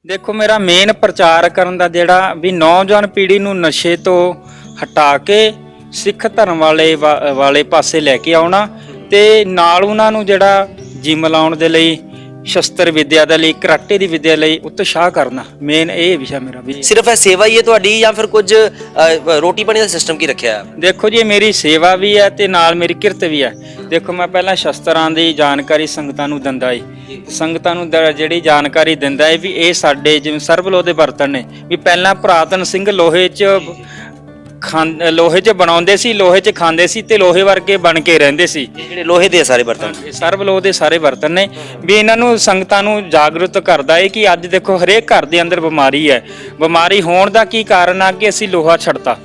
ਦੇਖੋ ਮੇਰਾ ਮੇਨ ਪ੍ਰਚਾਰ ਕਰਨ ਦਾ ਜਿਹੜਾ ਵੀ ਨੌਜਵਾਨ ਪੀੜ੍ਹੀ ਨੂੰ ਨਸ਼ੇ ਤੋਂ ਹਟਾ ਕੇ ਸਿੱਖ ਧਰਮ ਵਾਲੇ ਪਾਸੇ ਲੈ ਕੇ ਆਉਣਾ ਤੇ ਨਾਲ ਉਹਨਾਂ ਨੂੰ ਜਿਹੜਾ ਜਿਮ ਲਾਉਣ ਦੇ ਲਈ ਸ਼ਸਤਰ ਵਿਦਿਆ ਦੇ ਲਈ ਕਰਾਟੇ ਦੀ ਵਿਦਿਆ ਲਈ ਉਤਸ਼ਾਹ ਕਰਨਾ ਮੇਨ ਇਹ ਵਿਸ਼ਾ ਮੇਰਾ ਵੀ। ਸਿਰਫ ਇਹ ਸੇਵਾ ਹੀ ਹੈ ਤੁਹਾਡੀ ਜਾਂ ਫਿਰ ਕੁਝ ਰੋਟੀ ਪਾਣੀ ਦਾ ਸਿਸਟਮ ਕੀ ਰੱਖਿਆ ਹੈ? ਦੇਖੋ ਜੀ ਇਹ ਮੇਰੀ ਸੇਵਾ ਵੀ ਹੈ ਤੇ ਨਾਲ ਮੇਰੀ ਕਿਰਤ ਵੀ ਹੈ। ਦੇਖੋ ਮੈਂ ਪਹਿਲਾਂ ਸ਼ਸਤਰਾਂ ਦੀ ਜਾਣਕਾਰੀ ਸੰਗਤਾਂ ਨੂੰ ਦਿੰਦਾ ਏ, ਸੰਗਤਾਂ ਨੂੰ ਜਿਹੜੀ ਜਾਣਕਾਰੀ ਦਿੰਦਾ ਏ ਵੀ ਇਹ ਸਾਡੇ ਜਿਵੇਂ ਸਰਬਲੋਹ ਦੇ ਬਰਤਨ ਨੇ ਵੀ ਪਹਿਲਾਂ ਪੁਰਾਤਨ ਸਿੰਘ ਲੋਹੇ 'ਚ ਬਣਾਉਂਦੇ ਸੀ, ਲੋਹੇ 'ਚ ਖਾਂਦੇ ਸੀ ਤੇ ਲੋਹੇ ਵਰਗੇ ਬਣ ਕੇ ਰਹਿੰਦੇ ਸੀ। ਜਿਹੜੇ ਲੋਹੇ ਦੇ ਸਾਰੇ ਬਰਤਨ ਸਰਬਲੋਹ ਦੇ ਸਾਰੇ ਬਰਤਨ ਨੇ ਵੀ ਇਹਨਾਂ ਨੂੰ ਸੰਗਤਾਂ ਨੂੰ ਜਾਗਰੂਕ ਕਰਦਾ ਏ ਕਿ ਅੱਜ ਦੇਖੋ ਹਰੇਕ ਘਰ ਦੇ ਅੰਦਰ ਬਿਮਾਰੀ ਹੈ। ਬਿਮਾਰੀ ਹੋਣ ਦਾ ਕੀ ਕਾਰਨ ਆ ਕਿ ਅਸੀਂ ਲੋਹਾ ਛੱਡਤਾ।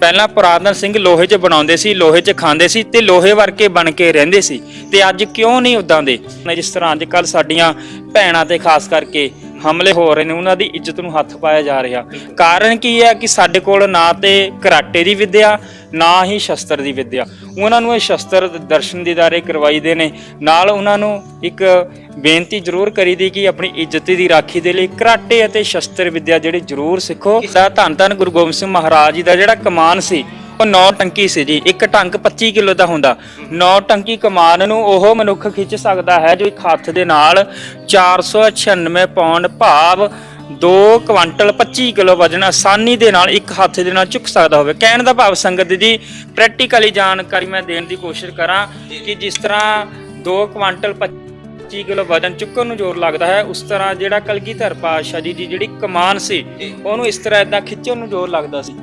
ਪਹਿਲਾਂ ਪੁਰਾਤਨ ਸਿੰਘ ਲੋਹੇ 'ਚ ਬਣਾਉਂਦੇ ਸੀ, ਲੋਹੇ 'ਚ ਖਾਂਦੇ ਸੀ ਤੇ ਲੋਹੇ ਵਰਗੇ ਬਣ ਕੇ ਰਹਿੰਦੇ ਸੀ ਤੇ ਅੱਜ ਕਿਉਂ ਨਹੀਂ ਉਦਾਂ ਦੇ? ਜਿਸ ਤਰ੍ਹਾਂ ਅੱਜ ਕੱਲ੍ਹ ਸਾਡੀਆਂ ਭੈਣਾਂ ਤੇ ਖਾਸ ਕਰਕੇ ਹਮਲੇ ਹੋ ਰਹੇ ਨੇ, ਉਹਨਾਂ ਦੀ ਇੱਜ਼ਤ ਨੂੰ ਹੱਥ ਪਾਇਆ ਜਾ ਰਿਹਾ। ਕਾਰਨ ਕੀ ਹੈ ਕਿ ਸਾਡੇ ਕੋਲ ਨਾ ਤੇ ਕਰਾਟੇ ਦੀ ਵਿੱਦਿਆ ਨਾ ਹੀ ਸ਼ਸਤਰ ਦੀ ਵਿੱਦਿਆ। ਉਹਨਾਂ ਨੂੰ ਇਹ ਸ਼ਸਤਰ ਦਰਸ਼ਨ ਦੀਦਾਰੇ ਕਰਵਾਈਦੇ ਨੇ, ਨਾਲ ਉਹਨਾਂ ਨੂੰ ਇੱਕ ਬੇਨਤੀ ਜ਼ਰੂਰ ਕਰੀਦੀ ਕਿ ਆਪਣੀ ਇੱਜ਼ਤ ਦੀ ਰਾਖੀ ਦੇ ਲਈ ਕਰਾਟੇ ਅਤੇ ਸ਼ਸਤਰ ਵਿੱਦਿਆ ਜਿਹੜੀ ਜ਼ਰੂਰ ਸਿੱਖੋ। ਧੰਨ ਧੰਨ ਗੁਰੂ ਗੋਬਿੰਦ ਸਿੰਘ ਮਹਾਰਾਜ ਜੀ ਦਾ ਜਿਹੜਾ ਕਮਾਨ ਸੀ ਉਹ 9 ਟੰਕੀ ਸੀ ਜੀ। ਇੱਕ ਟੰਕ 25 ਕਿਲੋ ਦਾ ਹੁੰਦਾ। 9 ਟੰਕੀ ਕਮਾਨ ਨੂੰ ਉਹ ਮਨੁੱਖ ਖਿੱਚ ਸਕਦਾ ਹੈ ਜੋ ਇੱਕ ਹੱਥ ਦੇ ਨਾਲ 496 ਪੌਂਡ ਭਾਵ 2 ਕੁਆਂਟਲ 25 ਕਿਲੋ ਵਜਨ ਆਸਾਨੀ ਦੇ ਨਾਲ ਇੱਕ ਹੱਥ ਦੇ ਨਾਲ ਚੁੱਕ ਸਕਦਾ ਹੋਵੇ। ਕਹਿਣ ਦਾ ਭਾਵ ਸੰਗਤ ਜੀ ਪ੍ਰੈਕਟੀਕਲੀ ਜਾਣਕਾਰੀ ਮੈਂ ਦੇਣ ਦੀ ਕੋਸ਼ਿਸ਼ ਕਰਾਂ ਕਿ ਜਿਸ ਤਰ੍ਹਾਂ 2 ਕੁਆਂਟਲ 25 ਕਿਲੋ ਵਜਨ ਚੁੱਕਣ ਨੂੰ ਜ਼ੋਰ ਲੱਗਦਾ ਹੈ, ਉਸ ਤਰ੍ਹਾਂ ਜਿਹੜਾ ਕਲਗੀਧਰ ਪਾਤਸ਼ਾਹ ਜੀ ਦੀ ਜਿਹੜੀ ਕਮਾਨ ਸੀ ਉਹਨੂੰ ਇਸ ਤਰ੍ਹਾਂ ਇਦਾਂ ਖਿੱਚਣ ਨੂੰ ਜ਼ੋਰ ਲੱਗਦਾ ਸੀ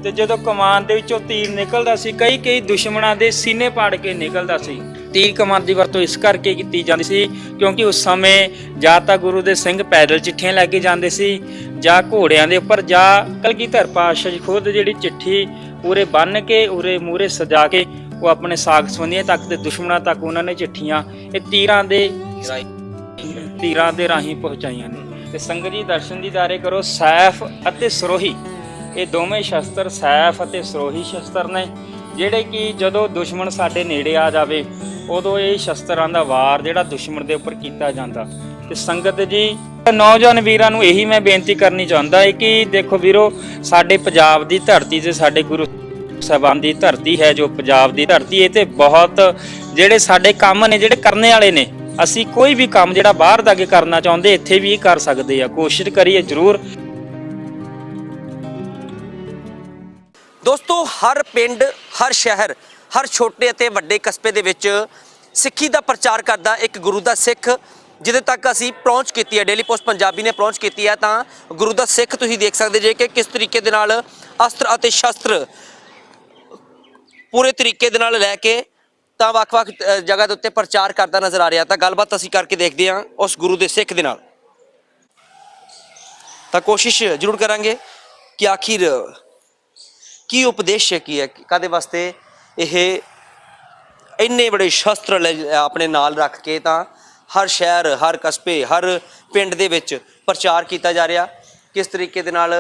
ਤੇ ਜਦੋਂ ਕਮਾਨ ਦੇ ਵਿੱਚੋਂ ਤੀਰ ਨਿਕਲਦਾ ਸੀ ਕਈ ਦੁਸ਼ਮਣਾਂ ਦੇ ਸੀਨੇ ਪਾੜ ਕੇ ਨਿਕਲਦਾ ਸੀ। ਤੀਰ ਕਮਾਨ ਦੀ ਵਰਤੋਂ ਇਸ ਕਰਕੇ ਕੀਤੀ ਜਾਂਦੀ ਸੀ ਕਿਉਂਕਿ ਉਸ ਸਮੇਂ ਜਾਂ ਤਾਂ ਗੁਰੂ ਦੇ ਸਿੰਘ ਪੈਦਲ ਚਿੱਠੀਆਂ ਲੈ ਕੇ ਜਾਂਦੇ ਸੀ ਜਾਂ ਘੋੜਿਆਂ ਦੇ ਉੱਪਰ, ਜਾਂ ਕਲਗੀਧਰ ਪਾਤਸ਼ਾਹ ਜੀ ਖੁਦ ਜਿਹੜੀ ਚਿੱਠੀ ਉਰੇ ਬੰਨ੍ਹ ਕੇ ਉਰੇ ਮੂਹਰੇ ਸਜਾ ਕੇ ਉਹ ਆਪਣੇ ਸਾਕ ਸੰਬੰਧੀਆਂ ਤੱਕ ਤੇ ਦੁਸ਼ਮਣਾਂ ਤੱਕ ਉਹਨਾਂ ਨੇ ਚਿੱਠੀਆਂ ਇਹ ਤੀਰਾਂ ਦੇ ਰਾਹੀਂ ਪਹੁੰਚਾਈਆਂ ਨੇ। ਤੇ ਸੰਗਤ ਜੀ ਦਰਸ਼ਨ ਦੀਦਾਰੇ ਕਰੋ। ਸੈਫ ਅਤੇ ਸਰੋਹੀ ਇਹ ਦੋਵੇਂ ਸ਼ਸਤਰ, ਸੈਫ ਅਤੇ ਸਰੋਹੀ ਸ਼ਸਤਰ ਨੇ ਜਿਹੜੇ ਕਿ ਜਦੋਂ ਦੁਸ਼ਮਣ ਸਾਡੇ ਨੇੜੇ ਆ ਜਾਵੇ ਉਦੋਂ ਇਹ ਸ਼ਸਤਰਾਂ ਦਾ ਵਾਰ ਜਿਹੜਾ ਦੁਸ਼ਮਣ ਦੇ ਉੱਪਰ ਕੀਤਾ ਜਾਂਦਾ। ਤੇ ਸੰਗਤ ਜੀ ਨੌਜਵਾਨ ਵੀਰਾਂ ਨੂੰ ਇਹੀ ਮੈਂ ਬੇਨਤੀ ਕਰਨੀ ਚਾਹੁੰਦਾ ਹੈ ਕਿ ਦੇਖੋ ਵੀਰੋ, ਸਾਡੇ ਪੰਜਾਬ ਦੀ ਧਰਤੀ ਤੇ ਸਾਡੇ ਗੁਰੂ ਸਾਹਿਬਾਨ ਦੀ ਧਰਤੀ ਹੈ ਜੋ ਪੰਜਾਬ ਦੀ ਧਰਤੀ, ਇਹ ਤੇ ਬਹੁਤ ਜਿਹੜੇ ਸਾਡੇ ਕੰਮ ਨੇ ਜਿਹੜੇ ਕਰਨੇ ਵਾਲੇ ਨੇ। ਅਸੀਂ ਕੋਈ ਵੀ ਕੰਮ ਜਿਹੜਾ ਬਾਹਰ ਦਾ ਅੱਗੇ ਕਰਨਾ ਚਾਹੁੰਦੇ ਇੱਥੇ ਵੀ ਕਰ ਸਕਦੇ ਆ। ਕੋਸ਼ਿਸ਼ ਕਰੀਏ ਜ਼ਰੂਰ। ਦੋਸਤੋ, ਹਰ ਪਿੰਡ, ਹਰ ਸ਼ਹਿਰ, ਹਰ ਛੋਟੇ ਅਤੇ ਵੱਡੇ ਕਸਬੇ ਦੇ ਵਿੱਚ ਸਿੱਖੀ ਦਾ ਪ੍ਰਚਾਰ ਕਰਦਾ ਇੱਕ ਗੁਰੂ ਦਾ ਸਿੱਖ ਜਿਹਦੇ ਤੱਕ ਅਸੀਂ ਪਹੁੰਚ ਕੀਤੀ ਹੈ, ਡੇਲੀ ਪੋਸਟ ਪੰਜਾਬੀ ਨੇ ਪਹੁੰਚ ਕੀਤੀ ਹੈ। ਤਾਂ ਗੁਰੂ ਦਾ ਸਿੱਖ ਤੁਸੀਂ ਦੇਖ ਸਕਦੇ ਜੇ ਕਿ ਕਿਸ ਤਰੀਕੇ ਦੇ ਨਾਲ ਅਸਤਰ ਅਤੇ ਸ਼ਸਤਰ ਪੂਰੇ ਤਰੀਕੇ ਦੇ ਨਾਲ ਲੈ ਕੇ ਤਾਂ ਵੱਖ-ਵੱਖ ਜਗ੍ਹਾ ਦੇ ਉੱਤੇ ਪ੍ਰਚਾਰ ਕਰਦਾ ਨਜ਼ਰ ਆ ਰਿਹਾ। ਤਾਂ ਗੱਲਬਾਤ ਅਸੀਂ ਕਰਕੇ ਦੇਖਦੇ ਹਾਂ ਉਸ ਗੁਰੂ ਦੇ ਸਿੱਖ ਦੇ ਨਾਲ। ਤਾਂ ਕੋਸ਼ਿਸ਼ ਜ਼ਰੂਰ ਕਰਾਂਗੇ ਕਿ ਆਖਿਰ ਕੀ ਉਪਦੇਸ਼ ਕੀ ਹੈ, ਕਾਹਦੇ ਵਾਸਤੇ ਇਹ ਇੰਨੇ ਬੜੇ ਸ਼ਸਤਰ ਆਪਣੇ ਨਾਲ ਰੱਖ ਕੇ ਤਾਂ ਹਰ ਸ਼ਹਿਰ, ਹਰ ਕਸਬੇ, ਹਰ ਪਿੰਡ ਦੇ ਵਿੱਚ ਪ੍ਰਚਾਰ ਕੀਤਾ ਜਾ ਰਿਹਾ। ਕਿਸ ਤਰੀਕੇ ਦੇ ਨਾਲ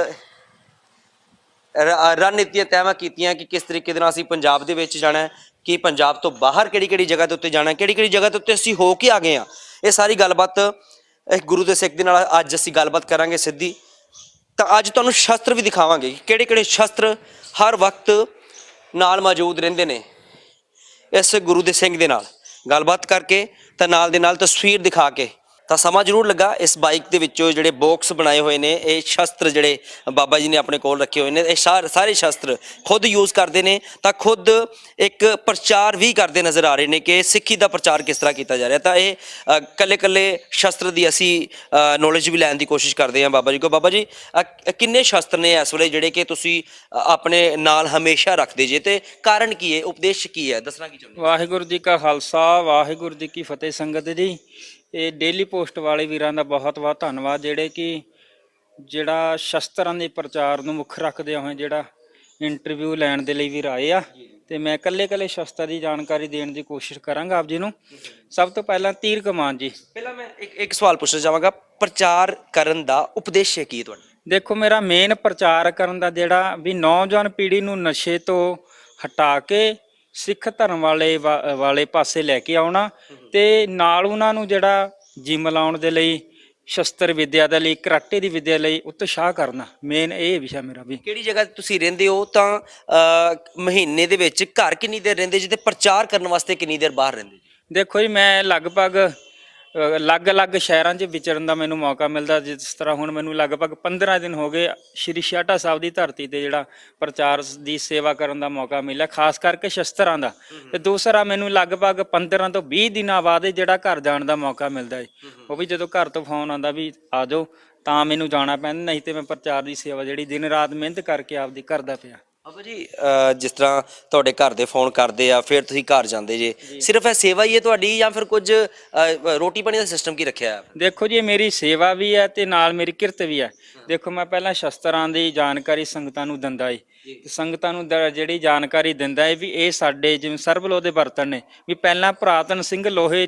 ਰਣਨੀਤੀਆਂ ਤੈਅ ਕੀਤੀਆਂ ਕਿ ਕਿਸ ਤਰੀਕੇ ਦੇ ਨਾਲ ਅਸੀਂ ਪੰਜਾਬ ਦੇ ਵਿੱਚ ਜਾਣਾ ਹੈ, ਕਿ ਪੰਜਾਬ ਤੋਂ ਬਾਹਰ ਕਿਹੜੀ ਜਗ੍ਹਾ ਦੇ ਉੱਤੇ ਜਾਣਾ, ਕਿਹੜੀ ਜਗ੍ਹਾ ਦੇ ਉੱਤੇ ਅਸੀਂ ਹੋ ਕੇ ਆ ਗਏ ਹਾਂ। ਇਹ ਸਾਰੀ ਗੱਲਬਾਤ ਗੁਰੂ ਦੇ ਸਿੱਖ ਦੇ ਨਾਲ ਅੱਜ ਅਸੀਂ ਗੱਲਬਾਤ ਕਰਾਂਗੇ ਸਿੱਧੀ। ਤਾਂ ਅੱਜ ਤੁਹਾਨੂੰ ਸ਼ਸਤਰ ਵੀ ਦਿਖਾਵਾਂਗੇ ਕਿ ਕਿਹੜੇ ਸ਼ਸਤਰ ਹਰ ਵਕਤ ਨਾਲ ਮੌਜੂਦ ਰਹਿੰਦੇ ਨੇ। ਇਸ ਗੁਰੂ ਦੇ ਸਿੰਘ ਦੇ ਨਾਲ ਗੱਲਬਾਤ ਕਰਕੇ ਤਾਂ ਨਾਲ ਦੇ ਨਾਲ ਤਸਵੀਰ ਦਿਖਾ ਕੇ ਤਾਂ ਸਮਾਂ ਜ਼ਰੂਰ ਲੱਗਾ। ਇਸ ਬਾਈਕ ਦੇ ਵਿੱਚੋਂ ਜਿਹੜੇ ਬਾਕਸ ਬਣਾਏ ਹੋਏ ਨੇ, ਇਹ ਸ਼ਸਤਰ ਜਿਹੜੇ ਬਾਬਾ ਜੀ ਨੇ ਆਪਣੇ ਕੋਲ ਰੱਖੇ ਹੋਏ ਨੇ, ਇਹ ਸਾਰੇ ਸ਼ਸਤਰ ਖੁਦ ਯੂਜ਼ ਕਰਦੇ ਨੇ ਤਾਂ ਖੁਦ ਇੱਕ ਪ੍ਰਚਾਰ ਵੀ ਕਰਦੇ ਨਜ਼ਰ ਆ ਰਹੇ ਨੇ ਕਿ ਸਿੱਖੀ ਦਾ ਪ੍ਰਚਾਰ ਕਿਸ ਤਰ੍ਹਾਂ ਕੀਤਾ ਜਾ ਰਿਹਾ। ਤਾਂ ਇਹ ਕੱਲੇ ਸ਼ਸਤਰ ਦੀ ਅਸੀਂ ਨੌਲੇਜ ਵੀ ਲੈਣ ਦੀ ਕੋਸ਼ਿਸ਼ ਕਰਦੇ ਹਾਂ ਬਾਬਾ ਜੀ ਕੋਲ। ਬਾਬਾ ਜੀ, ਕਿੰਨੇ ਸ਼ਸਤਰ ਨੇ ਇਸ ਵੇਲੇ ਜਿਹੜੇ ਕਿ ਤੁਸੀਂ ਆਪਣੇ ਨਾਲ ਹਮੇਸ਼ਾ ਰੱਖਦੇ ਜੇ ਤੇ ਕਾਰਨ ਕੀ ਹੈ, ਉਪਦੇਸ਼ ਕੀ ਹੈ, ਦੱਸਣਾ ਕੀ ਚਾਹੁੰਦੇ? ਵਾਹਿਗੁਰੂ ਜੀ ਕਾ ਖਾਲਸਾ, ਵਾਹਿਗੁਰੂ ਜੀ ਕੀ ਫਤਿਹ। ਸੰਗਤ ਜੀ, ਇਹ ਡੇਲੀ ਪੋਸਟ ਵਾਲੇ ਵੀਰਾਂ ਦਾ ਬਹੁਤ ਬਹੁਤ ਧੰਨਵਾਦ ਜਿਹੜੇ ਕਿ ਜਿਹੜਾ ਸ਼ਸਤਰਾਂ ਦੇ ਪ੍ਰਚਾਰ ਨੂੰ ਮੁੱਖ ਰੱਖਦੇ ਹੋਏ ਜਿਹੜਾ ਇੰਟਰਵਿਊ ਲੈਣ ਦੇ ਲਈ ਵੀਰ ਆਏ ਆ। ਤੇ ਮੈਂ ਕੱਲੇ ਸ਼ਸਤਰ ਦੀ ਜਾਣਕਾਰੀ ਦੇਣ ਦੀ ਕੋਸ਼ਿਸ਼ ਕਰਾਂਗਾ ਆਪ ਜੀ ਨੂੰ। ਸਭ ਤੋਂ ਪਹਿਲਾਂ ਤੀਰ ਕਮਾਨ ਜੀ। ਪਹਿਲਾਂ ਮੈਂ ਇੱਕ ਸਵਾਲ ਪੁੱਛਣਾ ਚਾਹਾਂਗਾ, ਪ੍ਰਚਾਰ ਕਰਨ ਦਾ ਉਪਦੇਸ਼ ਕੀ ਹੈ ਤੁਹਾਡਾ? ਦੇਖੋ ਮੇਰਾ ਮੇਨ ਪ੍ਰਚਾਰ ਕਰਨ ਦਾ ਜਿਹੜਾ ਵੀ ਨੌਜਵਾਨ ਪੀੜ੍ਹੀ ਨੂੰ ਨਸ਼ੇ ਤੋਂ ਹਟਾ ਕੇ ਸਿੱਖ ਧਰਮ ਵਾਲੇ ਪਾਸੇ ਲੈ ਕੇ ਆਉਣਾ ਤੇ ਨਾਲ ਉਹਨਾਂ ਨੂੰ ਜਿਹੜਾ ਜਿਮ ਲਾਉਣ ਦੇ ਲਈ ਸ਼ਸਤਰ ਵਿਦਿਆ ਦੇ ਲਈ, ਕਰਾਟੇ ਦੀ ਵਿਦਿਆ ਲਈ ਉਤਸ਼ਾਹ ਕਰਨਾ, ਮੇਨ ਇਹ ਵਿਸ਼ਾ ਮੇਰਾ ਵੀ। ਕਿਹੜੀ ਜਗ੍ਹਾ ਤੇ ਤੁਸੀਂ ਰਹਿੰਦੇ ਹੋ ਤਾਂ ਮਹੀਨੇ ਦੇ ਵਿੱਚ ਘਰ ਕਿੰਨੀ ਦੇਰ ਰਹਿੰਦੇ ਜੀ ਤੇ ਪ੍ਰਚਾਰ ਕਰਨ ਵਾਸਤੇ ਕਿੰਨੀ ਦੇਰ ਬਾਹਰ ਰਹਿੰਦੇ ਜੀ? ਦੇਖੋ ਜੀ, ਮੈਂ ਲਗਭਗ ਅਲੱਗ-ਅਲੱਗ ਸ਼ਹਿਰਾਂ 'ਚ ਵਿਚਰਨ ਦਾ ਮੈਨੂੰ ਮੌਕਾ ਮਿਲਦਾ। ਜਿਸ ਤਰ੍ਹਾਂ ਹੁਣ ਮੈਨੂੰ ਲਗਭਗ 15 ਦਿਨ ਹੋ ਗਏ ਸ਼੍ਰੀ ਛਾਟਾ ਸਾਹਿਬ ਦੀ ਧਰਤੀ ਤੇ ਜਿਹੜਾ ਪ੍ਰਚਾਰ ਦੀ ਸੇਵਾ ਕਰਨ ਦਾ ਮੌਕਾ ਮਿਲਿਆ, ਖਾਸ ਕਰਕੇ ਸ਼ਸਤਰਾਂ ਦਾ। ਤੇ ਦੂਸਰਾ ਮੈਨੂੰ ਲਗਭਗ 15 ਤੋਂ 20 ਦਿਨਾਂ ਬਾਅਦ ਇਹ ਜਿਹੜਾ ਘਰ ਜਾਣ ਦਾ ਮੌਕਾ ਮਿਲਦਾ ਹੈ। ਉਹ ਵੀ ਜਦੋਂ ਘਰ ਤੋਂ ਫੋਨ ਆਉਂਦਾ ਵੀ ਆ ਜਾਓ ਤਾਂ ਮੈਨੂੰ ਜਾਣਾ ਪੈਂਦਾ, ਨਹੀਂ ਤੇ ਮੈਂ ਪ੍ਰਚਾਰ ਦੀ ਸੇਵਾ ਜਿਹੜੀ ਦਿਨ ਰਾਤ ਮਿਹਨਤ ਕਰਕੇ ਆਪਦੀ ਕਰਦਾ ਪਿਆ। ਬਾਬਾ ਜੀ ਜਿਸ ਤਰ੍ਹਾਂ ਤੁਹਾਡੇ ਘਰ ਦੇ ਫੋਨ ਕਰਦੇ ਆ ਫਿਰ ਤੁਸੀਂ ਘਰ ਜਾਂਦੇ ਜੇ, ਸਿਰਫ ਇਹ ਸੇਵਾ ਹੀ ਹੈ ਤੁਹਾਡੀ ਜਾਂ ਫਿਰ ਕੁਝ ਰੋਟੀ ਪਾਣੀ ਦਾ ਸਿਸਟਮ ਕੀ ਰੱਖਿਆ ਹੈ? ਦੇਖੋ ਜੀ, ਇਹ ਮੇਰੀ ਸੇਵਾ ਵੀ ਹੈ ਤੇ ਨਾਲ ਮੇਰੀ ਕਿਰਤ ਵੀ ਹੈ। ਦੇਖੋ, ਮੈਂ ਪਹਿਲਾਂ ਸ਼ਸਤਰਾਂ ਦੀ ਜਾਣਕਾਰੀ ਸੰਗਤਾਂ ਨੂੰ ਦਿੰਦਾ ਏ, ਸੰਗਤਾਂ ਨੂੰ ਜਿਹੜੀ ਜਾਣਕਾਰੀ ਦਿੰਦਾ ਹੈ ਵੀ ਇਹ ਸਾਡੇ ਜਿਵੇਂ ਸਰਬਲੋਹ ਦੇ ਬਰਤਨ ਨੇ, ਵੀ ਪਹਿਲਾਂ ਪੁਰਾਤਨ ਸਿੰਘ ਲੋਹੇ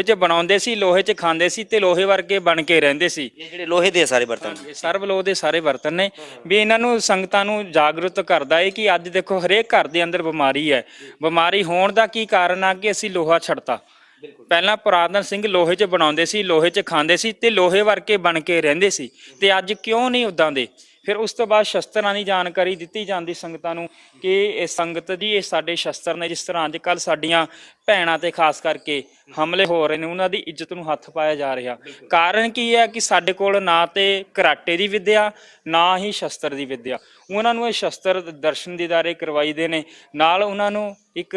'ਚ ਬਣਾਉਂਦੇ ਸੀ, ਲੋਹੇ 'ਚ ਖਾਂਦੇ ਸੀ ਤੇ ਲੋਹੇ ਵਰਗੇ ਬਣ ਕੇ ਰਹਿੰਦੇ ਸੀ। ਇਹ ਜਿਹੜੇ ਲੋਹੇ ਦੇ ਸਾਰੇ ਬਰਤਨ ਸਰਬਲੋਹ ਦੇ ਸਾਰੇ ਬਰਤਨ ਨੇ। ਵੀ ਇਹਨਾਂ ਨੂੰ ਸੰਗਤਾਂ ਨੂੰ ਜਾਗਰੂਕ ਕਰਦਾ ਹੈ ਕਿ ਅੱਜ ਦੇਖੋ ਹਰੇਕ ਘਰ ਦੇ ਅੰਦਰ ਬਿਮਾਰੀ ਹੈ। ਬਿਮਾਰੀ ਹੋਣ ਦਾ ਕੀ ਕਾਰਨ ਆ ਕਿ ਅਸੀਂ ਲੋਹਾ ਛੱਡਤਾ। ਪਹਿਲਾਂ ਪੁਰਾਤਨ ਸਿੰਘ ਲੋਹੇ 'ਚ ਬਣਾਉਂਦੇ ਸੀ, ਲੋਹੇ 'ਚ ਖਾਂਦੇ ਸੀ ਤੇ ਲੋਹੇ ਵਰਗੇ ਬਣ ਕੇ ਰਹਿੰਦੇ ਸੀ, ਤੇ ਅੱਜ ਕਿਉਂ ਨਹੀਂ ਉਦਾਂ ਦੇ। ਫਿਰ ਉਸ ਤੋਂ ਬਾਅਦ ਸ਼ਸਤਰਾਂ ਦੀ ਜਾਣਕਾਰੀ ਦਿੱਤੀ ਜਾਂਦੀ ਸੰਗਤਾਂ ਨੂੰ ਕਿ ਇਹ ਸੰਗਤ ਜੀ, ਇਹ ਸਾਡੇ ਸ਼ਸਤਰ ਨੇ। ਜਿਸ ਤਰ੍ਹਾਂ ਅੱਜ ਕੱਲ੍ਹ ਸਾਡੀਆਂ ਭੈਣਾਂ ਤੇ ਖਾਸ ਕਰਕੇ ਹਮਲੇ ਹੋ ਰਹੇ ਨੇ, ਉਹਨਾਂ ਦੀ ਇੱਜ਼ਤ ਨੂੰ ਹੱਥ ਪਾਇਆ ਜਾ ਰਿਹਾ। ਕਾਰਨ ਕੀ ਹੈ ਕਿ ਸਾਡੇ ਕੋਲ ਨਾ ਤੇ ਕਰਾਟੇ ਦੀ ਵਿੱਦਿਆ, ਨਾ ਹੀ ਸ਼ਸਤਰ ਦੀ ਵਿੱਦਿਆ। ਉਹਨਾਂ ਨੂੰ ਇਹ ਸ਼ਸਤਰ ਦਰਸ਼ਨ ਦੀਦਾਰੇ ਕਰਵਾਈਦੇ ਨੇ। ਨਾਲ ਉਹਨਾਂ ਨੂੰ ਇੱਕ